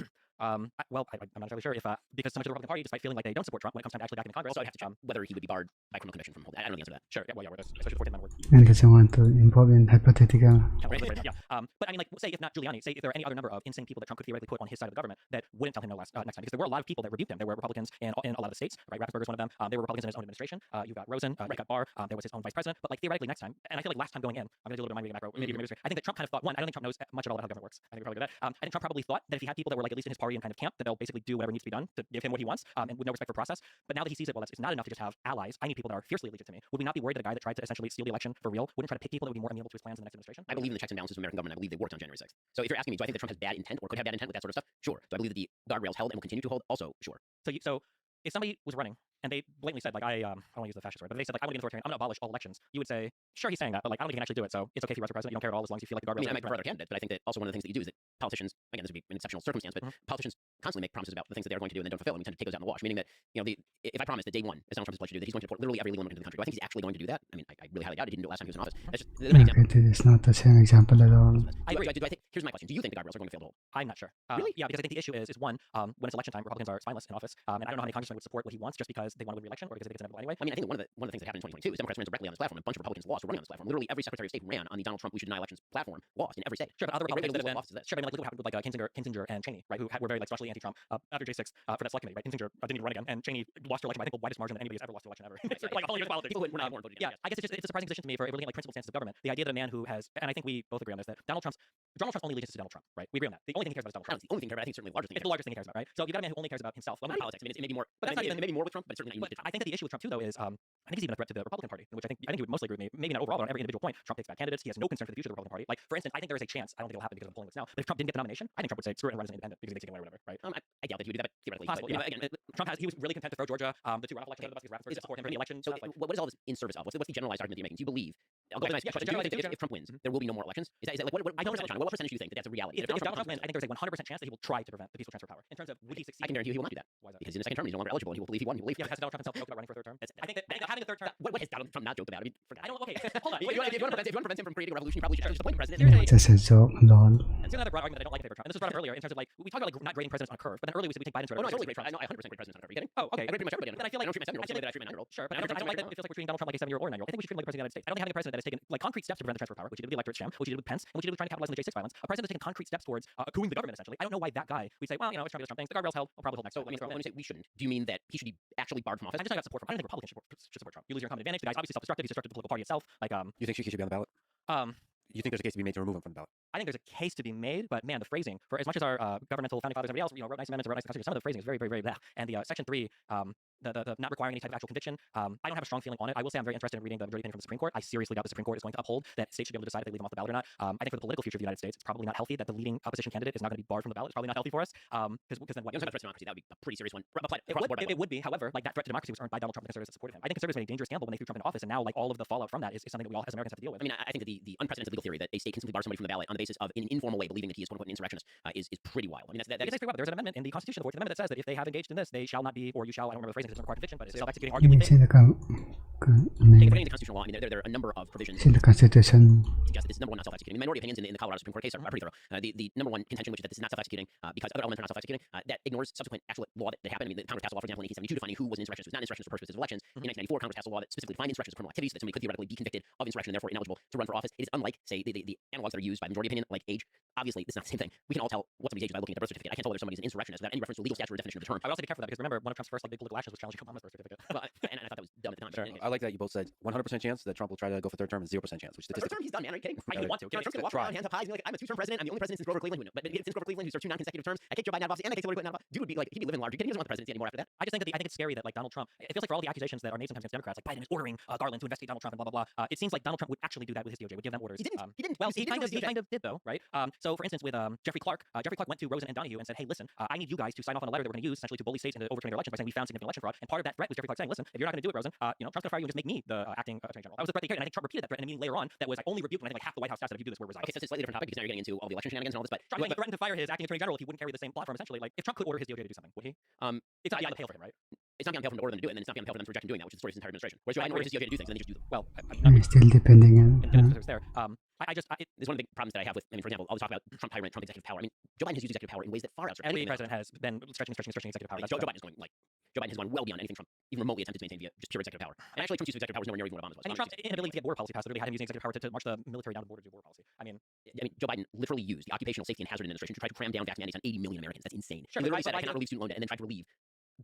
Well, I'm not entirely sure if because so much of the Republican Party, despite feeling like they don't support Trump when it comes time to actually back him in Congress, Also, I have to check whether he would be barred by criminal conviction from holding. I don't know the answer to that. Sure. Yeah. Well, yeah. Especially 14 amendment. And doesn't want to involve in hypothetical. Yeah. But I mean, like, say if not Giuliani, say if there are any other number of insane people that Trump could theoretically put on his side of the government that wouldn't tell him no next time, because there were a lot of people that rebuked him. There were Republicans in a lot of the states, right? Raffensperger is one of them. There were Republicans in his own administration. You got Rosen, you got Barr. There was his own vice president. But like theoretically next time, and I feel like last time going in, I'm going to do a little bit of mind reading macro. Maybe I think that Trump kind of thought, one, I don't think Trump knows much at all about how the government works. I think we probably do that. I think Trump probably thought that if he had people that were like at least in his party and kind of camp, that they'll basically do whatever needs to be done to give him what he wants, and with no respect for process. But now that he sees it, well, it's not enough to just have allies. I need people that are fiercely allegiant to me. Would we not be worried that a guy that tried to essentially steal the election for real wouldn't try to pick people that would be more amenable to his plans in the next administration? I believe in the checks and balances of American government. I believe they worked on January 6th. So if you're asking me, do I think that Trump has bad intent or could have bad intent with that sort of stuff? Sure. Do I believe that the guardrails held and will continue to hold? Also, sure. So if somebody was running and they blatantly said, like, I don't want to use the fascist word, but they said, like, I'm going to be authoritarian, I'm going to abolish all elections, you would say, sure, he's saying that, but like, I don't think he can actually do it, so it's okay if you run for president, you don't care at all as long as you feel like the guardrails. I mean, I might prefer other candidates, but I think that also one of the things that you do is that politicians, again, this would be an exceptional circumstance, but politicians constantly make promises about the things that they're going to do and then don't fulfill, and we tend to take those out in the wash. Meaning that, if I promise that day one, as Donald Trump is pledged to do, that he's going to deport literally every legal immigrant in the country, do I think he's actually going to do that? I mean, I really highly doubt it. He didn't do it last time he was in office. That's just an example. It is not the same example at all. I agree. Do I think? Here's my question: do you think the guardrails are going to fail to hold? I'm not sure. Really? Yeah, because I think the issue is one, when it's election time, Republicans are spineless in office, and I don't know how many congressmen would support what he wants just because they want to win re-election or because they think it's inevitable anyway. I mean, I think one of the things that happened in 2022 is Democrats ran directly on this platform. A bunch of Republicans lost. Were running on this platform. Literally every Secretary of State who ran on the Donald Trump we should deny elections platform lost in every state. Sure, but other Republicans that have been lost this. Sure, I mean, like look what happened with like Kinzinger and Cheney, right? Who were very like staunchly anti-Trump after J6 for that select committee, right? Kinzinger didn't even run again, and Cheney lost her election by I think the widest margin that anybody's ever lost an election ever. Like all years of politics. People who were not born voted. Yeah, I guess it's a surprising position to me for looking at like principled stances of government. The idea that a man who has, and I think we both agree on this, that Donald Trump's only allegiance is to Donald Trump, right? We agree on that. The only thing he cares about is Donald Trump. The only thing he cares about, I think, certainly the largest thing. It's the largest thing he cares about, right? So you've got a man who only cares about himself. Well, not politics. I mean, it may be more, but that's not even maybe more with Trump, but certainly not. But I think that the issue with Trump too, though, is I think he's even a threat to the Republican Party, in which I think you would mostly agree with me. Maybe not overall, but on every individual point. Trump takes bad candidates. He has no concern for the future of the Republican Party. Like for instance, I think there is a chance. I don't think it'll happen because of polling now. But if Trump didn't get the nomination, I think Trump would say screw it and run as an independent because he thinks he can win or whatever, right? I doubt that he would do that, but theoretically. Possible. But, yeah. Again, Trump he was really content to throw Georgia, the two runoff elections under the bus because Raffensperger support him for the election. So what is all this in service of? What's the generalized argument that you're making? Do you believe? I'll go back to my question. Do you think that if Trump wins, there will be no more elections? Is that like what percentage do you think that that's a reality? If Donald Trump wins, I think there's a 100% chance that he will try to prevent the peaceful transfer of power. In terms of would he succeed? I can guarantee you he will not do that. Why is that? Because he's in the second term, he's no longer eligible, and he will believe he won. He will believe. Yeah, has Donald Trump himself joked about running for a third term? I think that having a third term. What has Donald Trump not joked about? I mean, I don't. Okay, hold on. If you want to prevent him from creating a revolution, you probably should just appoint a president. It's just a joke, lol. That's another broad argument that I don't like in favor of Trump. And this was brought up earlier in terms of like we talk about like not grading presidents on a curve, but then earlier we said we take Biden's. Oh no, I totally grade. I know I 100% grade presidents on a curve. Are you kidding? Oh, okay. I grade pretty much everybody. Then I feel like I don't treat my 7-year-old the same way that I treat my 9-year-old. Sure, but I don't like that. It feels like we're treating Donald Trump like a 7-year-old or 9-year-old. I think we should treat him like the president of the United States. I don't think having a president that has taken like concrete steps to prevent the transfer of power, which he did with the electorate sham, which he did with Pence, and which he did with trying to capitalize on the J6 violence. A president that's taken concrete steps towards couing the government essentially. I don't know why that guy we say, well, it's Trump, Trump things. The guardrails held. We'll probably hold next. So when you say we shouldn't, do you mean that he should be actually barred from office? I'm just talking about support from. I don't think Republicans should support Trump. You lose your incumbent advantage. The guy's obviously self-destructive. He's destructive to the political party itself. Like You think he should be on the ballot? You think there's a case to be made to remove him from the ballot? I think there's a case to be made, but man, the phrasing, for as much as our governmental founding fathers and everybody else, wrote nice amendments and wrote nice constitution, some of the phrasing is very, very, very blah. And the Section 3, the not requiring any type of actual conviction, I don't have a strong feeling on it. I will say I'm very interested in reading the majority opinion from the Supreme Court. I seriously doubt the Supreme Court is going to uphold that states should be able to decide if they leave them off the ballot or not. I think for the political future of the United States, it's probably not healthy that the leading opposition candidate is not going to be barred from the ballot. It's probably not healthy for us. Because then what? You don't have a threat to democracy. That would be a pretty serious one. It would be. However, like that threat to democracy was earned by Donald Trump and the conservatives that supported him. I think conservatives made a dangerous gamble when they threw Trump into office, and now like all of the fallout from that is something that we all as Americans have to deal with. I mean, I think that the unprecedented legal theory that a state can simply bar somebody from the ballot on the basis of in an informal way believing that he is quote unquote an insurrectionist is pretty wild. I mean, there's an amendment in the Constitution of the 14th Amendment that says that if they have engaged in this, they shall not be, or you shall, I don't remember the phrasing because it doesn't require conviction, but it's self-executing arguably. Forgetting the constitutional law, I mean, there are a number of provisions in the Constitution suggest that this is number one not self-executing. Minority opinions in the Colorado Supreme Court case are pretty thorough. The number one contention, which is that this is not self-executing because other elements are not self-executing, that ignores subsequent actual law that happened. I mean, the Congress passed a law, for example, in 1872 defining who was an insurrectionist, who was not an insurrectionist for purposes of elections. In 1994, Congress passed a law that specifically defined insurrections as criminal activities, so that somebody could theoretically be convicted of insurrection and therefore ineligible to run for office. It is unlike, say, the analogs that are used by majority opinion, like age. Obviously, this is not the same thing. We can all tell what somebody's age is by looking at their birth certificate. I can't tell whether somebody's an insurrectionist without any reference to legal statute or definition of the term. I would also be careful of that because remember, one of Trump's first like big political actions was challenging Obama's birth certificate. Well, and I thought that was dumb at the time. Sure. I like that you both said 100% chance that Trump will try to go for third term and 0% chance, which Third statistically. term, he's done, man. Are you kidding? He would want to. Trump's gonna walk around hands up high. He's like, I'm a two-term president. I'm the only president since Grover Cleveland who, but since Grover Cleveland who served 2 non-consecutive terms. I kicked Joe Biden out of office and I kicked Hillary Clinton out of office. Dude would be like, he'd be living large. He doesn't want the presidency anymore after that. I just think that I think it's scary that like Donald Trump. It feels like for all the accusations that are made sometimes against Democrats, like Biden is ordering Garland to investigate Donald Trump and blah blah blah. It seems like Donald Trump would actually do that with his DOJ. Would give them orders. He didn't. Well, he kind of did though, right? So for instance, with Jeffrey Clark went to Rosen and Donahue and said, hey, listen, I need you guys to sign off on a letter that we're going to use essentially to bully states into overturning their elections by saying we found significant election fraud. And part of that threat was Jeffrey Clark saying, listen, if you're not going to do it, Rosen, Trump's going to fire you and just make me the acting attorney general. That was the threat they carried, and I think Trump repeated that threat in a meeting later on that was like only rebuked when I think like half the White House staff said if you do this, we're resigning. Okay, so it's a slightly different topic because now you're getting into all the election shenanigans and all this, but Trump threatened to fire his acting attorney general if he wouldn't carry the same platform. Essentially, like if Trump could order his DOJ to do something, would he? It's not beyond the pale for him, right? It's not beyond the pale for him to order them to do it, and then it's not beyond the pale for them to reject him doing that, which is the story of his entire administration. Whereas Joe Biden orders his DOJ to do things, and then they just do them. Well, still depending on there. There's one of the big problems that I have with, I mean, for example, I'll talk about Trump tyrant, Trump executive power. I mean, Joe Biden has used executive power in ways that far outstrip every anything president has been stretching executive power. Joe Biden has gone well beyond anything Trump even remotely attempted to maintain via just pure executive power. And actually, Trump's use of executive power is nowhere near even what Obama's was. I mean, Trump's inability to get border policy passed literally had him using executive power to march the military down to the border to do border policy. I mean, Joe Biden literally used the Occupational Safety and Hazard Administration to try to cram down vax mandates on 80 million Americans. That's insane. Sure, he literally said, I cannot relieve student loan debt, and then tried to relieve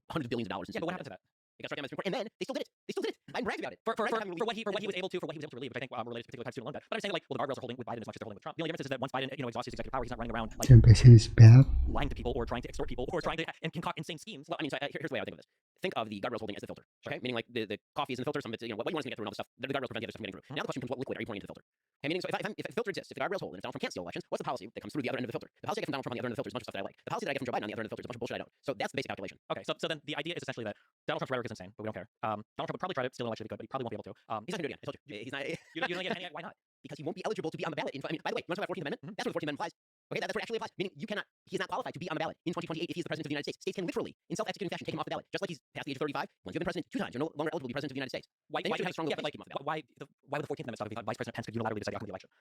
hundreds of billions of dollars. Yeah, but what happened to that? It got struck down by the Supreme Court, and then they still did it. Biden brags about it. For what he was able to relieve, which I think related to particular type of student loan debt. But I'm saying like, well, the guardrails are holding with Biden as much as they're holding with Trump. The only difference is that once Biden, exhausts his executive power, he's not running around like is bad. lying to people or trying to extort people or trying to concoct insane schemes. Well, I mean, so here's the way I would think of this. Think of the guardrails holding as the filter. Okay, meaning like the coffee is in the filter. Some of it's what you want to get through and all this stuff. The guardrails prevent the other stuff from getting through. Now the question becomes, what liquid are you pouring into the filter? Okay, meaning so if a filter exists, if the guardrails hold, and if Donald Trump can't steal elections, what's the policy that comes through the other end of the filter? The policy I get from Donald Trump on the other end of the filter is a bunch of stuff that I like. The policy that I get from Joe Biden on the other end of the filter is a bunch of bullshit I don't. So that's the basic calculation. Okay, so then the idea is essentially that Donald Trump's rhetoric is insane, but we don't care. Donald Trump would probably try to steal an election if he could, but he probably won't be able to. He's not going to do it again. I told you. He's not. You don't get any. Why not? Because he won't be eligible to be on the ballot. I mean, by the way, you want to talk about 14th Amendment? That's what the 14th Amendment applies. Okay, that's what it actually applies. Meaning he is not qualified to be on the ballot in 2028 if he's the president of the United States. States can literally, in self-executing fashion, take him off the ballot. Just like he's past the age of 35. Once you've been president 2 times, you're no longer eligible to be president of the United States. Why would have strong legal case to keep him off the ballot? Why would the 14th Amendment stop if Vice President Pence could unilaterally decide to the election?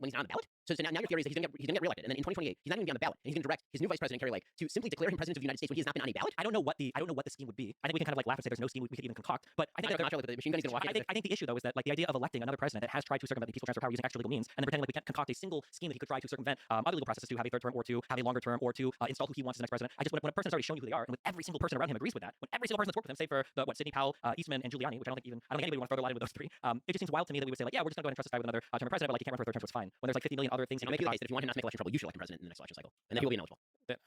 When he's not on the ballot? So now your theory is that he's going to get reelected, and then in 2028 he's not even going to be on the ballot, and he's going to direct his new vice president Kerry Lake to simply declare him president of the United States when he has not been on a ballot. I don't know what the scheme would be. I think we can kind of like laugh and say there's no scheme we could even concoct. But I think the machine gun is going to walk. I think the issue though is that like the idea of electing another president that has tried to circumvent the peaceful transfer of power using extra legal means, and then pretending like we can't concoct a single scheme that he could try to circumvent other legal processes to have a third term or to have a longer term or to install who he wants as the next president. I just when a person's already shown you who they are, and with every single person around him agrees with that, when every single person that's worked with him, say for Sidney Powell, Eastman, and Giuliani, which I don't think anybody would want to throw the line with those three. It just seems wild to me that we would say like, yeah, we're just going to go ahead and trust this guy with another term of president, but like he can't run for a third term, so it's fine. When there's like 50 million other things. I'll make the case that if you want him not to make election trouble, you should elect him president in the next election cycle, and then he will be ineligible. Okay.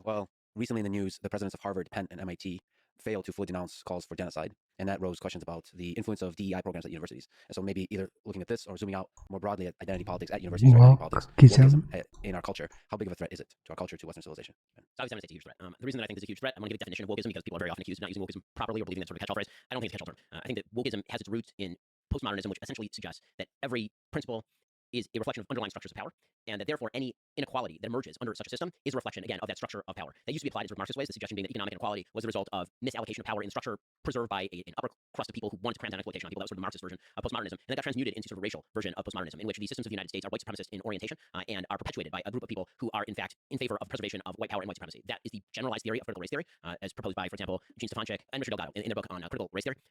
Well, recently in the news, the presidents of Harvard, Penn, and MIT failed to fully denounce calls for genocide, and that rose questions about the influence of DEI programs at universities. And so maybe either looking at this or zooming out more broadly at identity politics at universities or identity politics, wokeism in our culture. How big of a threat is it to our culture, to Western civilization? So obviously, I'm going to say it's a huge threat. The reason that I think it's a huge threat, I'm going to give a definition of wokeism because people are very often accused of not using wokeism properly or believing that sort of catch-all phrase. I don't think it's a catch-all term. I think that wokeism has its roots in postmodernism, which essentially suggests that every principle is a reflection of underlying structures of power, and that therefore any inequality that emerges under such a system is a reflection, again, of that structure of power. That used to be applied in sort of Marxist ways, the suggestion being that economic inequality was the result of misallocation of power in the structure preserved by an upper crust of people who wanted to cram down exploitation on people. That was sort of the Marxist version of postmodernism, and that got transmuted into sort of a racial version of postmodernism, in which the systems of the United States are white supremacist in orientation and are perpetuated by a group of people who are, in fact, in favor of preservation of white power and white supremacy. That is the generalized theory of critical race theory, as proposed by, for example, Gene Stefanczyk and Richard Delgado in their book on critical race theory.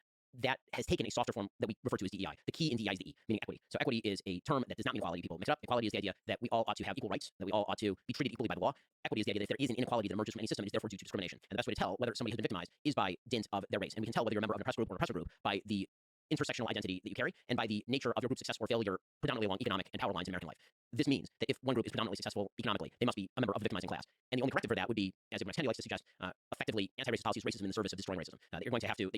That has taken a softer form that we refer to as DEI. The key in DEI is the E, meaning equity. So equity is a term that does not mean equality. People mix it up. Equality is the idea that we all ought to have equal rights, that we all ought to be treated equally by the law. Equity is the idea that if there is an inequality that emerges from any system, it is therefore due to discrimination. And the best way to tell whether somebody has been victimized is by dint of their race. And we can tell whether you're a member of an oppressed group or an oppressor group by the intersectional identity that you carry and by the nature of your group's success or failure predominantly along economic and power lines in American life. This means that if one group is predominantly successful economically, they must be a member of the victimizing class. And the only corrective for that would be, as Ibn Kennedy likes to suggest, effectively anti-racist policies, racism in the service of destroying racism. That you're going to have to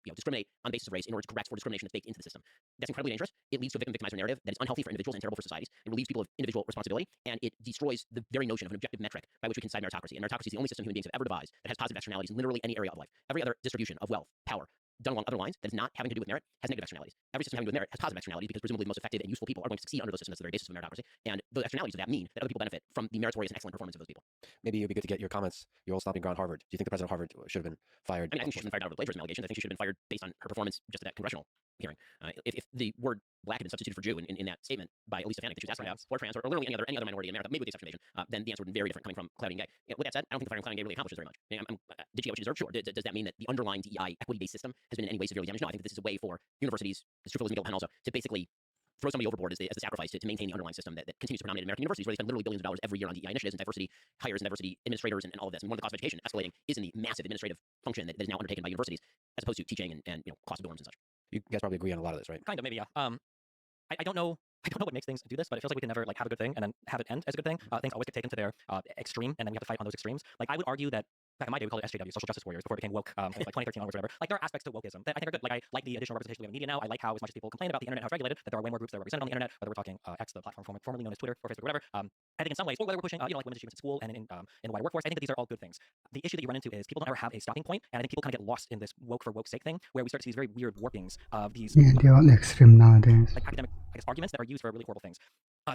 discriminate on the basis of race in order to correct for discrimination that's baked into the system. That's incredibly dangerous. It leads to a victim-victimizer narrative that is unhealthy for individuals and terrible for societies. It relieves people of individual responsibility, and it destroys the very notion of an objective metric by which we can decide meritocracy. And meritocracy is the only system human beings have ever devised that has positive externalities in literally any area of life. Every other distribution of wealth, power, done along other lines that is not having to do with merit has negative externalities. Every system having to do with merit has positive externalities because presumably the most effective and useful people are going to succeed under those systems. That's the very basis of meritocracy. And the externalities of that mean that other people benefit from the meritorious and excellent performance of those people. Maybe it would be good to get your comments, your old stomping ground, Harvard. Do you think the president of Harvard should have been fired? I mean, I think she should have been fired out of the plagiarism allegations. I think she should have been fired based on her performance just at that congressional hearing. If the word black had been substituted for Jew in that statement by Elisa Stefanik that she was asking about, or trans, or literally any other minority in America, maybe with the exception of Asian, then the answer would be very different coming from Cloudy and Gay. With that said, I don't think the firing of Cloudy and Gay really accomplishes very much. Did she get what she deserved? Sure. Does that mean that the underlying DEI equity-based system has been in any way severely damaged? No, I think that this is a way for universities, as true as Miguel Penn also, to basically throw somebody overboard as the sacrifice to maintain the underlying system that continues to predominate in American universities, where they spend literally billions of dollars every year on DEI initiatives and diversity hires and diversity administrators and all of this. And one of the costs of education escalating is in the massive administrative function that is now undertaken by universities, as opposed to teaching and cost of dorms and such. You guys probably agree on a lot of this, right? Kind of, maybe, yeah. I don't know. I don't know what makes things do this, but it feels like we can never like have a good thing and then have it end as a good thing. Things always get taken to their extreme, and then we have to fight on those extremes. Like I would argue that back in my day we called it SJW, social justice warriors, before it became woke, like 2013 onwards, whatever. Like there are aspects to wokeism that I think are good. Like I like the additional representation we have in media now. I like how as much as people complain about the internet how it's regulated, that there are way more groups that are represented on the internet. Whether we're talking X, the platform formerly known as Twitter or Facebook, or whatever. I think in some ways, or whether we're pushing, like women's achievements in school and in the wider workforce, I think that these are all good things. The issue that you run into is people don't ever have a stopping point, and I think people kind of get lost in this woke for woke's sake thing, where we start to see these very weird warpings of these. Yeah, they're all extreme nowadays. Like academic, arguments that are used for really horrible things.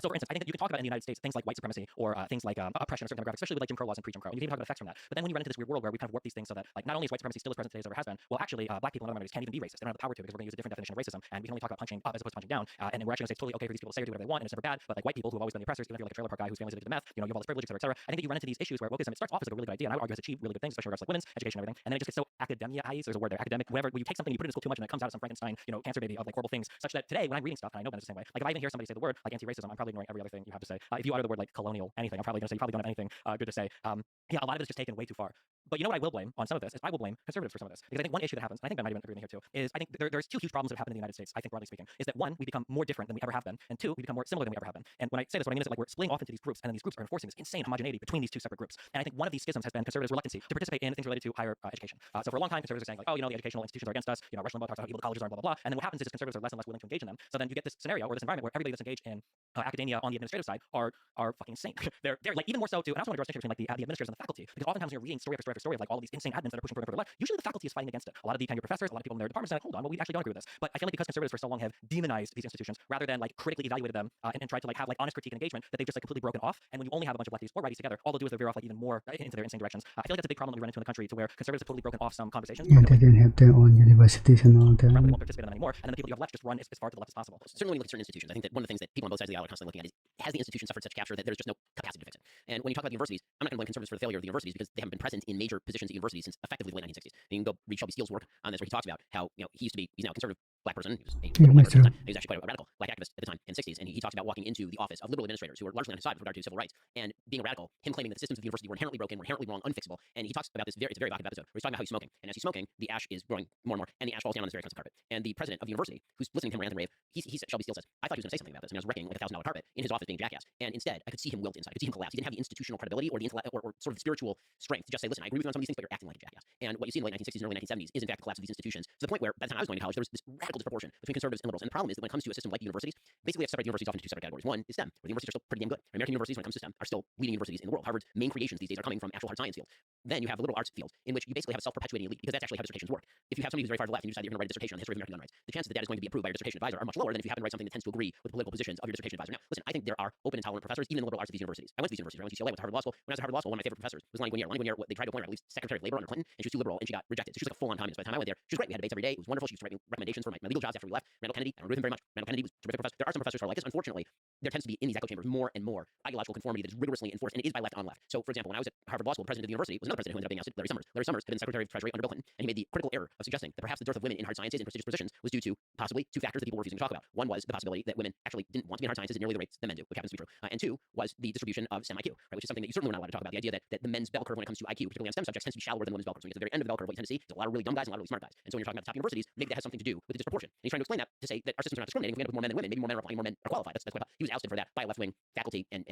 So, for instance, I think that you can talk about in the United States things like white supremacy or things like oppression of certain demographics, especially with like Jim Crow laws and pre-Jim Crow. And you can even talk about effects from that. But then when you run into this weird world where we kind of warp these things so that like not only is white supremacy still as present today as it ever has been, well, actually, black people and other minorities can't even be racist. They don't have the power to because we're going to use a different definition of racism, and we can only talk about punching up as opposed to punching down. And we're actually going to say it's totally okay for these people to say or do whatever they want, and it's never bad. But like white people who have always been the oppressors, even if you're like a trailer park guy whose family's addicted to meth, you have all this privilege, et cetera, et cetera. I think that you run into these issues where wokeism, it starts off as like a really good idea, and I would argue has achieved really good things, especially in regards to like women's education and everything. And then it just gets so academia-ized, there's a word there, academic, whatever, where you take something and you put it in school too much and it comes out as some Frankenstein, cancer baby of like horrible things, such that today when I'm reading stuff, and I know Ben is the same way, like if I even hear somebody say the word like anti-racism, I'm probably ignoring every other thing you have to say. If you utter the word like colonial anything, I'm probably going to say you probably don't have anything good to say. Yeah, a lot of it is just taken way too far. But you know what I will blame on some of this is I will blame conservatives for some of this. Because I think one issue that happens, and I think Ben might even agree with me here too, is I think there's two huge problems that happen in the United States, I think broadly speaking, is that one, we become more different than we ever have been, and two, we become more similar than we ever have been. And when I say this, what I mean is that like we're splitting off into these groups, and then these groups are enforcing this insane homogeneity between these two separate groups. And I think one of these schisms has been conservatives' reluctancy to participate in things related to higher education. So for a long time, conservatives are saying like, oh, the educational institutions are against us. Rush Limbaugh talks about how evil the colleges are, blah, blah, blah. And then what happens is conservatives are less and less willing to engage in them. So then you get this scenario or this environment where everybody that's engaged in academia on the administrative side are fucking insane. they're like even more so too. And I also want to draw a distinction between like the administrators and the faculty, because oftentimes when you're reading story after story after story of like all of these insane admins that are pushing for their life, usually the faculty is fighting against it. A lot of the tenured professors, a lot of people in their departments are like, hold on, well we actually don't agree with this. But I feel like because conservatives for so long have demonized these institutions rather than like critically evaluated them and tried to like have like honest critique and engagement, that they've just like completely broken off. And when you only have a bunch of lefties or righties together, all they'll do is they'll veer off like even more into their insane directions. I feel like that's a big problem that we run into in the country, to where conservatives have totally broken off some conversations. Yeah, they didn't have their own universities and all that. They won't participate in them anymore, and then the people you have left just run as far to the left as possible. Certainly when you look at certain institutions, I think that one of the things that people on both sides of the aisle are constantly looking at is, has the institution suffered such capture that there's just no capacity to fix it? And when you talk about the universities, I'm not going to blame conservatives for the failure of the universities, because they haven't been present in major positions at universities since effectively the late 1960s. And you can go read Shelby Steele's work on this, where he talks about how he's now a conservative black person. He was a liberal black person at the time. He was actually quite a radical black activist at the time in the 60s, and he talks about walking into the office of liberal administrators who were largely on his side with regard to civil rights, and being a radical, him claiming that the systems of the university were inherently broken, were inherently wrong, unfixable. And he talks about this it's a very evocative episode where he's talking about how he's smoking, and as he's smoking, the ash is growing more and more, and the ash falls down on this very expensive carpet. And the president of the university, who's listening to him rant and rave, Shelby Steele says, I thought he was going to say something about this. I mean, I was wrecking like a $1,000 carpet in his office being a jackass, and instead I could see him wilt inside. I could see him collapse. He didn't have the institutional credibility or the intellect or sort of spiritual strength to just say, listen, I agree with you on some of these things, but you're acting like a jackass. And what you see in the late 1960s and early 1970s is in fact the collapse of these institutions, to the point where by the time I was going to college, there was this radical disproportion between conservatives and liberals. And the problem is that when it comes to a system like the universities, basically we have to separate universities off into two separate categories. One is STEM, where the universities are still pretty damn good. American universities, when it comes to STEM, are still leading universities in the world. Harvard's main creations these days are coming from actual hard science fields. Then you have the liberal arts fields, in which you basically have a self-perpetuating elite, because that's actually how dissertations work. If you have somebody who's very far to the left and you decide that you're going to write a dissertation on the history of American gun rights, the chances that is going to be approved by your dissertation advisor are much lower than if you happen to write something that tends to agree with the political positions of your dissertation advisor. Now, listen, I think there are open and tolerant professors, even in the liberal arts of these universities. I went to these universities. I went to UCLA, went to Harvard Law School. When I was at Harvard Law School, one of my favorite professors was Lonnie Guinier. Lonnie Guinier, they tried to appoint her, at least Secretary of Labor under Clinton, and she was too liberal, and she got rejected. So she was like a full-on communist. By the time I went there, she was great. We had debates every day. It was wonderful. She was writing recommendations for my legal jobs after we left. Randall Kennedy, I agree with him very much. Randall Kennedy was a terrific professor. There are some professors who are like this. Unfortunately, there tends to be in these echo chambers more and more ideological conformity that is rigorously enforced, and it is by left on left. So, for example, when I was at Harvard Law School, the president of the university was another president who ended up being ousted, Larry Summers. Larry Summers had been Secretary of Treasury under Bill Clinton, and he made the critical error of suggesting that perhaps the dearth of women in hard sciences and prestigious positions was due to possibly two factors that people were refusing to talk about. One was the possibility that women actually didn't want to be in hard sciences at nearly the rates that men do, which happens to be true. And two was the distribution of STEM IQ, right, which is something that you certainly were not allowed to talk about. The idea that the men's bell curve when it comes to IQ, particularly on STEM subjects, tends to be shallower than the women's bell curve. So you get to the very end of the bell curve, what you tend to see is a lot of really dumb guys and a lot of really smart guys. And so when you're talking about the top universities, maybe that has something to do with the disproportion. And he's trying to explain that to say that our systems are not discriminating. If we end up with more men than women, maybe more men are applying, more men are qualified. That's quite he was ousted for that by a left-wing faculty and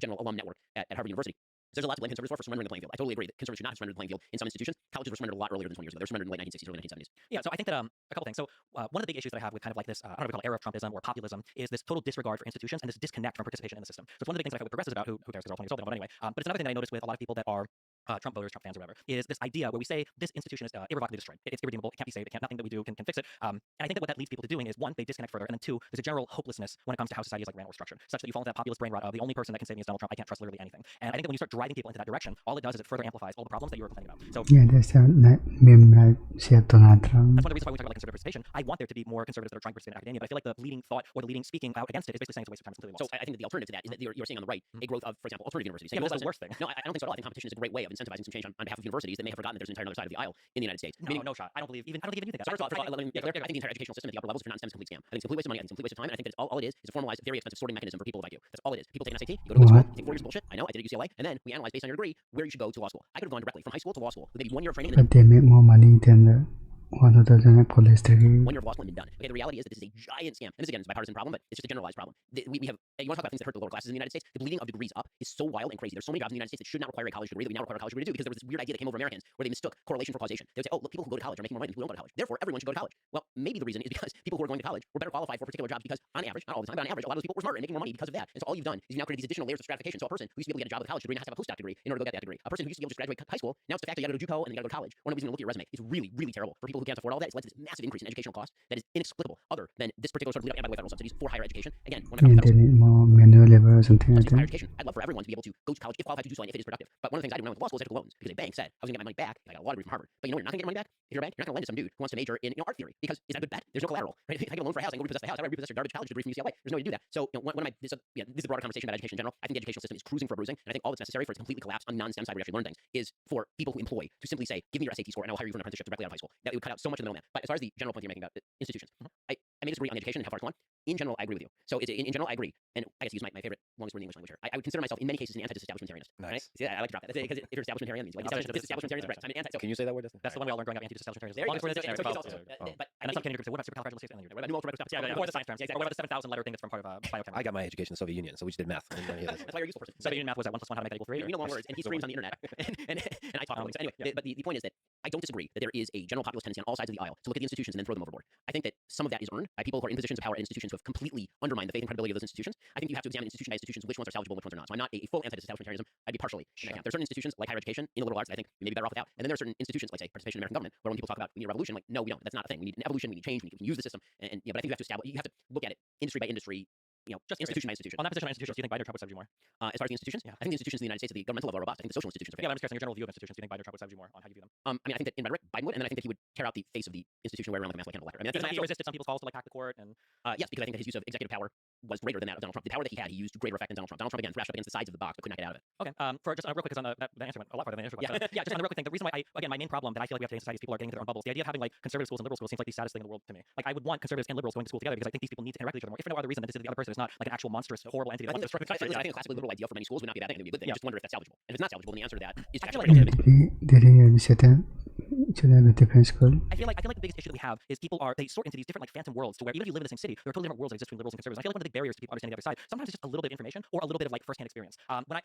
general alum network at Harvard University. There's a lot to blame conservatives for surrendering the playing field. I totally agree that conservatives should not have surrendered the playing field in some institutions. Colleges were surrendered a lot earlier than 20 years ago. They were surrendered in the late 1960s, early 1970s. Yeah, so I think that a couple things. So one of the big issues that I have with kind of like this, I don't know if we call it era of Trumpism or populism, is this total disregard for institutions and this disconnect from participation in the system. So it's one of the things that I fight with progressives about, who cares, because they're all 20 years old, they don't vote anyway. But it's another thing that I notice with a lot of people that are Trump voters, Trump fans, or whatever, is this idea where we say this institution is irrevocably destroyed. It's irredeemable. It can't be saved. Nothing that we do can fix it. And I think that what that leads people to doing is, one, they disconnect further, and then two, there's a general hopelessness when it comes to how society is like ran or structured, such that you fall into that populist brain rot of the only person that can save me is Donald Trump. I can't trust literally anything. And I think that when you start driving people into that direction, all it does is it further amplifies all the problems that you were complaining about. So Yeah, that's a meme like siya to natram. that's one of the reasons why we talk about like conservative participation. I want there to be more conservatives that are trying to participate in academia, but I feel like the leading thought or the leading speaking out against it is basically saying it's a waste of time. It's completely So lost. I think that the alternative to that is that you're seeing on the right a growth of, for example, alternative universities. Yeah, but that's the worst thing. No, I don't think so at all. I think competition is a great way of incentivizing some change on behalf of universities that may have forgotten that there's an entire other side of the aisle in the United States. No, no shot. I don't believe even you think that. So first of all, let me be clear. I think the entire educational system at the upper levels for non-STEM is a complete scam. I think it's a complete waste of money. I think it's a complete waste of time. And I think that all it is a formalized, very expensive sorting mechanism for people of IQ. That's all it is. People take an SAT, you go to a school, you take 4 years of bullshit. I know, I did it at UCLA, and then we analyze based on your degree where you should go to law school. I could have gone directly from high school to law school with maybe 1 year of training and But they make more money than the one other than a college degree. 1 year of law school and been done. Okay, the reality is that this is a giant scam. And this again is a bipartisan problem, but it's just a generalized problem. We have, you want to talk about things that hurt the lower classes in the United States? The bleeding of degrees up is so wild and crazy. There's so many jobs in the United States that should not require a college degree that we now require a college degree to do, because there was this weird idea that came over Americans where they mistook correlation for causation. They would say, oh, look, people who go to college are making more money than people who don't go to college. Therefore, everyone should go to college. Well, maybe the reason is because people who are going to college were better qualified for particular jobs because on average, not all the time, but on average, a lot of those people were smarter and making more money because of that. And so all you've done is you've now created these additional layers of stratification. So a person who used to be able to get a job with a college degree now has to have a postdoc degree in order to go get that degree. A person who used to be able to graduate high school, now it's the fact that you got to go to JUCO and then you got to go to college, or nobody's going to look at your resume. It's really, really terrible for people who can't afford all that. It's led to this massive increase in educational cost that is inexplicable other than this particular sort of lead up, and by the way, federal subsidies for higher education. Again, when Yeah, they need more manual labor or something like higher that. education, I'd love for everyone to be able to go to college if qualified to do so and if it is productive. But one of the things I did when I went to law school is I took loans because a bank said I was going to get my money back if I got a law degree from Harvard. But you know, you're not going to get your money back if you're a bank. You're not going to lend to some dude who wants to major in art theory because is that a good bet? There's no collateral. Right? If I get a loan for a house, I can go repossess the house. How do I repossess your garbage college degree from UCLA? There's no way to do that. So one of my this is a broader conversation about education in general. I think the educational system is cruising for a bruising, and I think all that's necessary for it to completely collapse on non-STEM side where you actually learn things is for people who employ to simply say, give me your SAT score and I'll hire you for an apprenticeship directly out of high school. That would cut out so much of the middleman. But as far as the general point you're making about institutions, I may disagree on education and how far it's gone. In general, I agree with you. So in general, I agree. And I guess to use my favorite longest word in the English language here. I would consider myself in many cases an anti-disestablishmentarianist. Nice. Right? See, I like to drop that. Because if you're establishmentarian, means like disestablishmentarian is right. I'm an anti. Can you say that word? That's the one we all learned growing up, anti-disestablishmentarianism. There you Longest go. word in the dictionary, So- it's so- called- but And then some Canadian groups say, what about supercalifragilistic? And then what about pneumocortical yeah, or the science terms. Yeah, or whatever the 7,000 letter thing that's from part of biochem. I got my education in the Soviet Union, so we just did math. I didn't learn any of this. That's why you're a useful person. So union math was that 1 + 1 how to make that equal 3? You know long words, and he screams on the internet, and I talk about things. Anyway, yeah. but the point is that I don't disagree that there is a general populist tendency on all sides of the aisle to look at the institutions and then throw them overboard. I think that some of that is earned by people who are in positions of power at institutions who have completely undermined the faith and credibility of those institutions. I think you have to examine institution by institutions which ones are salvageable, which ones are not. So I'm not a full anti-disestablishmentarianism. I'd be partially in that camp. There are certain institutions like higher education in the liberal arts that I think we may be better off without, and then there are certain institutions like say participation in American government where when people talk about we need a revolution, like no, we don't. That's not a thing. We need an evolution. We need change. We can use the system, and yeah. But I think you have to look at it industry by industry. You know, just institution by institution. On that position on institutions, do you think Biden or Trump would save you more? As far as the institutions, Yeah. I think the institutions in the United States at the governmental level are robust. I think the social institutions are Yeah, failing. I'm just curious on your general view of institutions. Do you think Biden or Trump would save you more on how you view them? I mean, I think that in rhetoric, Biden would, and then I think that he would tear out the face of the institution wear around like a mask like Hannibal Lecter. I mean, Because that's he resisted some people's calls to like hack the court and yes, because I think that his use of executive power was greater than that of Donald Trump. The power that he had, he used to greater effect than Donald Trump. Donald Trump again thrashed up against the sides of the box but could not get out of it. okay. For just real quick, because on the answer went a lot farther than the answer. Yeah. Yeah, just on the real quick thing. The reason why my main problem that I feel like we have today in society is people are getting into their own bubbles. The idea of having like conservative schools and liberal schools seems like the saddest thing in the world to me. Like I would want conservatives and liberals going to school together because I think these people need to interact with each other more. If for no other reason than to see that the other person is not like an actual monstrous, horrible entity. I think, That I think a classically liberal idea for many schools would not be a bad thing. It would be a good thing. Yeah. I just wonder if that's salvageable. And if it's not salvageable, then the answer to that is to I feel actually like- They should have a different school. I feel like the biggest issue that we have is people they sort into these different like phantom worlds to where even if you live in the same city, there are totally different worlds that exist between liberals and conservatives. I feel like one of the big barriers to people understanding the other side sometimes is just a little bit of information or a little bit of like firsthand experience.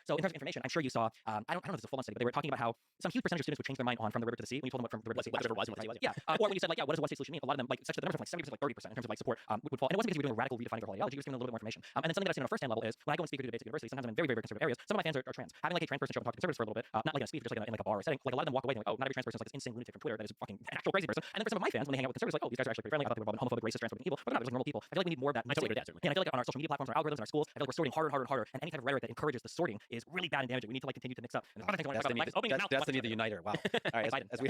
So in terms of information, I'm sure you saw I don't know if it's a full on study, but they were talking about how some huge percentage of students would change their mind on From the River to the Sea when you told them what From the River to the Sea whatever it was and what the sea was. Yeah, or when you said like what does one state solution mean? A lot of them like such that the numbers from like 70% to like 30% in terms of like support would fall. And it wasn't because you were doing a radical redefining of whole ideology, you were just giving a little bit more information. And then something that I've seen on a first hand level is when I go and speak at debates at universities, sometimes I'm in very, very conservative areas. Some of my fans are trans. Having like a trans person show up and talk to conservatives for a little bit, not like in a speech, just like in like a bar or setting, like a lot of them walk away and like, oh, not every trans person is like this insane insane lunatic from Twitter that is fucking an actual crazy person. And then for some of my fans, when they hang out with conservatives, like, oh, these guys are actually pretty friendly. I thought they were homophobic, racist, transphobic, and evil. But they're not, they're just normal people. I feel like we need more of that. I totally agree with that, certainly. Yeah, and I feel like on our social media platforms, our algorithms, and our schools, I feel like we're sorting harder and harder and harder. And any type of rhetoric that encourages the sorting is really bad and damaging. We need to like continue to mix up. And there's other things I want to talk about. Mike is opening his mouth. Destiny the uniter. Wow. All right. Biden. As we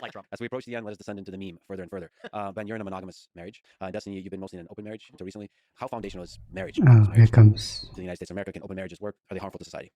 Like Trump. as we approach the end, let us descend into the meme further and further. Ben, you're in a monogamous marriage. Destiny, you've been mostly in an open marriage until recently. How foundational is marriage? Here comes. To the United States of America, can open marriages work? Are they harmful to society?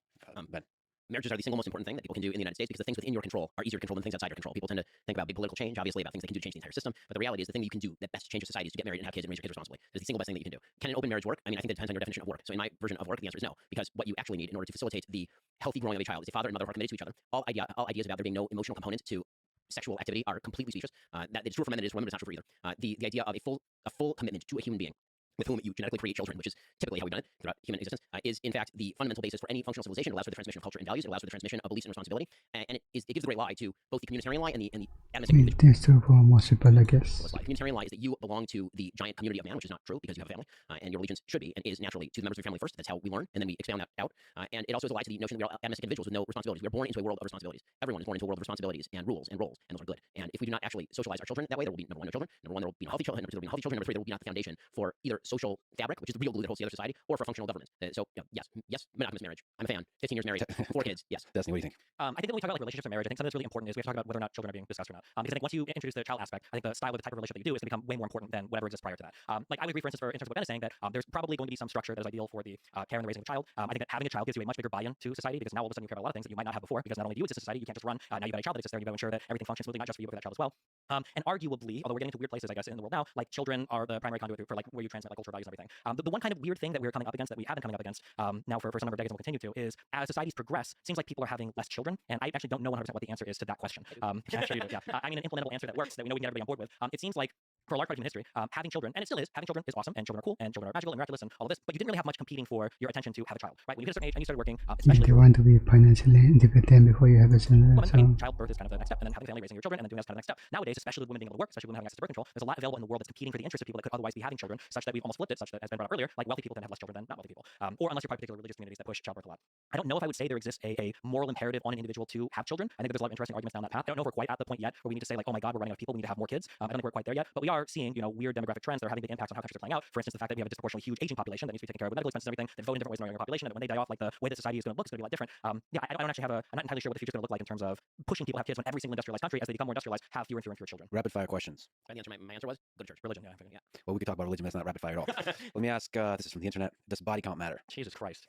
Ben. Marriages are the single most important thing that people can do in the United States because the things within your control are easier to control than things outside your control. People tend to think about big political change, obviously, about things they can do to change the entire system. But the reality is the thing that you can do that best changes society is to get married and have kids and raise your kids responsibly. It's the single best thing that you can do. Can an open marriage work? I mean, I think that depends on your definition of work. So in my version of work, the answer is no, because what you actually need in order to facilitate the healthy growing of a child is a father and mother who are committed to each other. All ideas about there being no emotional component to sexual activity are completely specious. That it's true for men, it is for women, but it's not true for either. The idea of a full commitment to a human being with whom you genetically create children, which is typically how we've done it throughout human existence, is in fact the fundamental basis for any functional civilization. It allows for the transmission of culture and values. It allows for the transmission of beliefs and responsibility, and it gives the great lie to both the communitarian lie and the animistic individual. It is true for most people, I guess. The communitarian lie is that you belong to the giant community of man, which is not true because you have a family, and your allegiance should be and is naturally to the members of your family first. That's how we learn, and then we expound that out. And it also is a lie to the notion that we are animistic individuals with no responsibilities. We are born into a world of responsibilities. Everyone is born into a world of responsibilities and rules and roles, and those are good. And if we do not actually socialize our children that way, there will be number one, no children. Number one, there will be no healthy children. Number two, there will be no healthy children. Number three, there will be not the foundation for either social fabric, which is the real glue that holds together society, or for functional government. So yes, monogamous marriage. I'm a fan. 15 years married, 4 kids. Yes. Destiny, what do you think? I think that when we talk about like relationships and marriage, I think something that's really important is we have to talk about whether or not children are being discussed or not. Because I think once you introduce the child aspect, I think the style of the type of relationship that you do is going to become way more important than whatever exists prior to that. Like I would agree, for instance, in terms of what Ben is saying, that there's probably going to be some structure that is ideal for the care and the raising of a child. I think that having a child gives you a much bigger buy-in to society because now all of a sudden you care about a lot of things that you might not have before. Because not only do you exist in society, you can't just run. Now you've got a child that exists there, and you've got to ensure that everything functions smoothly, not just for you but for that child as well. And arguably, although we're getting into weird places, I guess, in the world now, like children are the primary conduit for like where you transmit like cultural values and everything. The one kind of weird thing that we're coming up against, that we have been coming up against now for some number of decades and will continue to, is as societies progress, it seems like people are having less children. And I actually don't know 100% what the answer is to that question. Actually, yeah. I mean, an implementable answer that works, that we know we can get everybody on board with. It seems like for a large part of human history, having children, and it still is, having children is awesome, and children are cool, and children are magical and miraculous, and all of this, but you didn't really have much competing for your attention to have a child, right? When you hit a certain age and you started working, especially You want to be financially independent before you have a children. I mean, childbirth is kind of the next step, and then having a family, raising your children, and then doing that's kind of the next step. Nowadays, especially with women being able to work, especially women having access to birth control, there's a lot available in the world that's competing for the interests of people that could otherwise be having children, such that we've almost flipped it, such that, as Ben brought up earlier, like wealthy people tend to have less children than not wealthy people. Or unless you're part of particular religious communities that push childbirth a lot. I don't know if I would say there exists a moral imperative on an individual to have children. I think there's a lot of interesting arguments down that path. I don't know if we're quite at the point yet where we need to say like, oh my God, we're running out of people, we need to have more kids. I don't think we're quite there yet, but we are seeing, weird demographic trends that are having big impacts on how countries are playing out. For instance, the fact that we have a disproportionately huge aging population that needs to be taken care of with medical expenses and everything, that vote in different ways in our younger population, that when they die off, like the way that society is going to look is going to be a lot different. I don't actually have I'm not entirely sure what the future is going to look like in terms of pushing people to have kids when every single industrialized country, as they become more industrialized, have fewer and fewer and fewer children. Rapid fire questions. My answer was go to church. Religion, yeah. Well, we could talk about religion, but that's not rapid fire at all. Let me ask, this is from the internet. Does body count matter? Jesus Christ.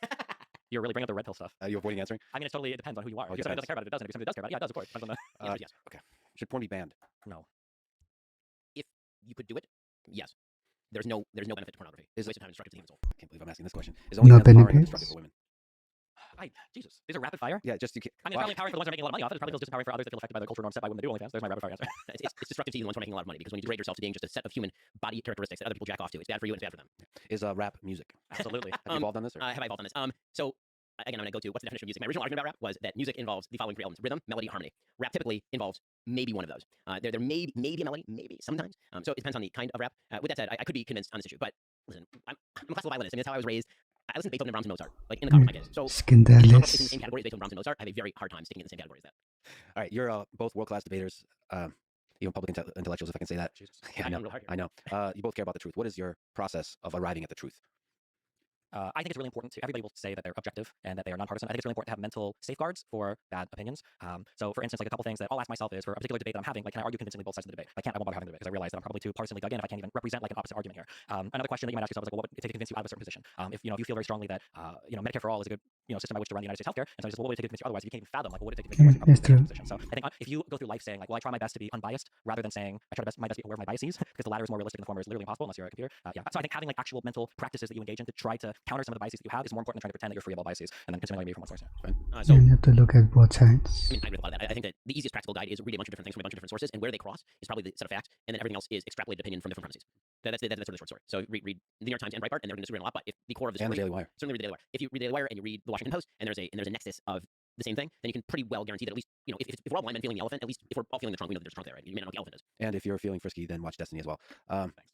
You're really bringing up the red pill stuff. You're avoiding answering? I mean, it depends on who you are. If you're somebody who doesn't care about it, it doesn't. If you're somebody who does care about it, yeah, it does, of course. Depends on The answer is yes. Okay. Should porn be banned? No. If you could do it, yes. There's no benefit to pornography. It's a waste of time and destructive to the human soul. I can't believe I'm asking this question. Is only No empowering or benefits? destructive for women? Jesus. These are rapid fire? Yeah, just you can't. I mean, it's probably empowering for the ones that are making a lot of money off it. It probably feels disempowering for others that feel affected by the cultural norms set by women that do OnlyFans. There's my rapid fire answer. It's destructive to you, the ones who are making a lot of money, because when you degrade yourself to being just a set of human body characteristics that other people jack off to, it's bad for you and it's bad for them. Is rap music? Absolutely. Have you evolved on this? Or? Have I evolved on this? So again, I'm going to go to what's the definition of music. My original argument about rap was that music involves the following 3 elements: rhythm, melody, harmony. Rap typically involves maybe one of those. There may be a melody, maybe sometimes. So it depends on the kind of rap. With that said, I could be convinced on this issue, but listen, I'm a classical violinist. I mean, that's how I was raised. I listen to Beethoven and Brahms and Mozart, like in the car with my kids. So if you don't in the same category as Beethoven, Brahms, and Mozart, I have a very hard time sticking in the same category as that. All right, you're both world-class debaters, even public intellectuals, if I can say that. Jesus. Yeah, I know. You both care about the truth. What is your process of arriving at the truth? I think it's really important to everybody will say that they're objective and that they are nonpartisan. I think it's really important to have mental safeguards for bad opinions. So, for instance, like a couple things that I'll ask myself is, for a particular debate that I'm having, like, can I argue convincingly both sides of the debate? I can't. I won't bother having the debate because I realize that I'm probably too partisanly dug in if I can't even represent like an opposite argument here. Another question that you might ask yourself is like, well, what would it take to convince you out of a certain position? If you feel very strongly that Medicare for all is a good system by which to run the United States healthcare, and so well, what would it take to convince you otherwise? If you can't even fathom like, what would it take to convince you That's true. position? So I think if you go through life saying like, well, I try my best to be unbiased, rather than saying I try my best to be aware of my biases, because the latter is more realistic and the former is literally impossible unless you're a computer. So I think having like actual mental practices that you engage in to try to counter some of the biases that you have is more important than trying to pretend that you're free of all biases and then consuming maybe from one source. So You have to look at both sides. I mean, I agree with a lot of that. I think that the easiest practical guide is read a bunch of different things from a bunch of different sources, and where they cross is probably the set of facts, and then everything else is extrapolated opinion from different premises. That's sort of the short story. So read the New York Times and Breitbart, and they're going to disagree on a lot. But if the core of the story, And the Daily Wire. certainly read the Daily Wire. If you read the Daily Wire and you read the Washington Post, and there's a nexus of the same thing, then you can pretty well guarantee that at least if we're all blind men feeling the elephant, at least if we're all feeling the trunk, we know that there's a trunk there, right? You may not know what the elephant is. And if you're feeling frisky, then watch Destiny as well.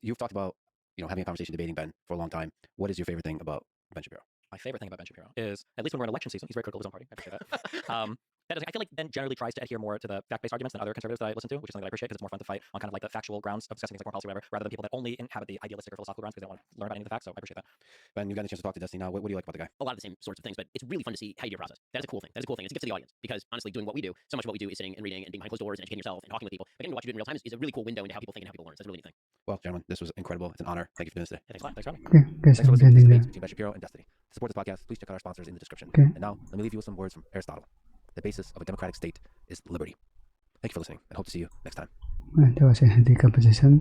You've talked about having a conversation debating Ben for a long time. What is your favorite thing about Ben Shapiro? my favorite thing about Ben Shapiro is, at least when we're in election season, he's very critical of his own party. I appreciate that. I feel like Ben generally tries to adhere more to the fact-based arguments than other conservatives that I listen to, which is something that I appreciate because it's more fun to fight on kind of like the factual grounds of discussing things like foreign policy or whatever, rather than people that only inhabit the idealistic or philosophical grounds because they don't want to learn about any of the facts. So I appreciate that. Ben, you got a chance to talk to Destiny now. What do you like about the guy? A lot of the same sorts of things, but it's really fun to see how you do your process. That is a cool thing. That is a cool thing. It's a gift to the audience because honestly, doing what we do, so much of what we do is sitting and reading and being behind closed doors and educating yourself and talking with people. But getting to watch you do it in real time is a really cool window into how people think and how people learn. So that's a really neat thing. Well, gentlemen, this was incredible. It's an honor. Thank you for doing this today. Yeah, thanks a lot. Thanks for having me. Okay, guys, Thanks for I'm listening to ending this debate there. between Ben Shapiro and Destiny. To support this podcast, please check out our sponsors in the description. Okay. And now, let me leave you with some words from Aristotle. The basis of a democratic state is liberty. Thank you for listening, and hope to see you next time. That was a healthy composition.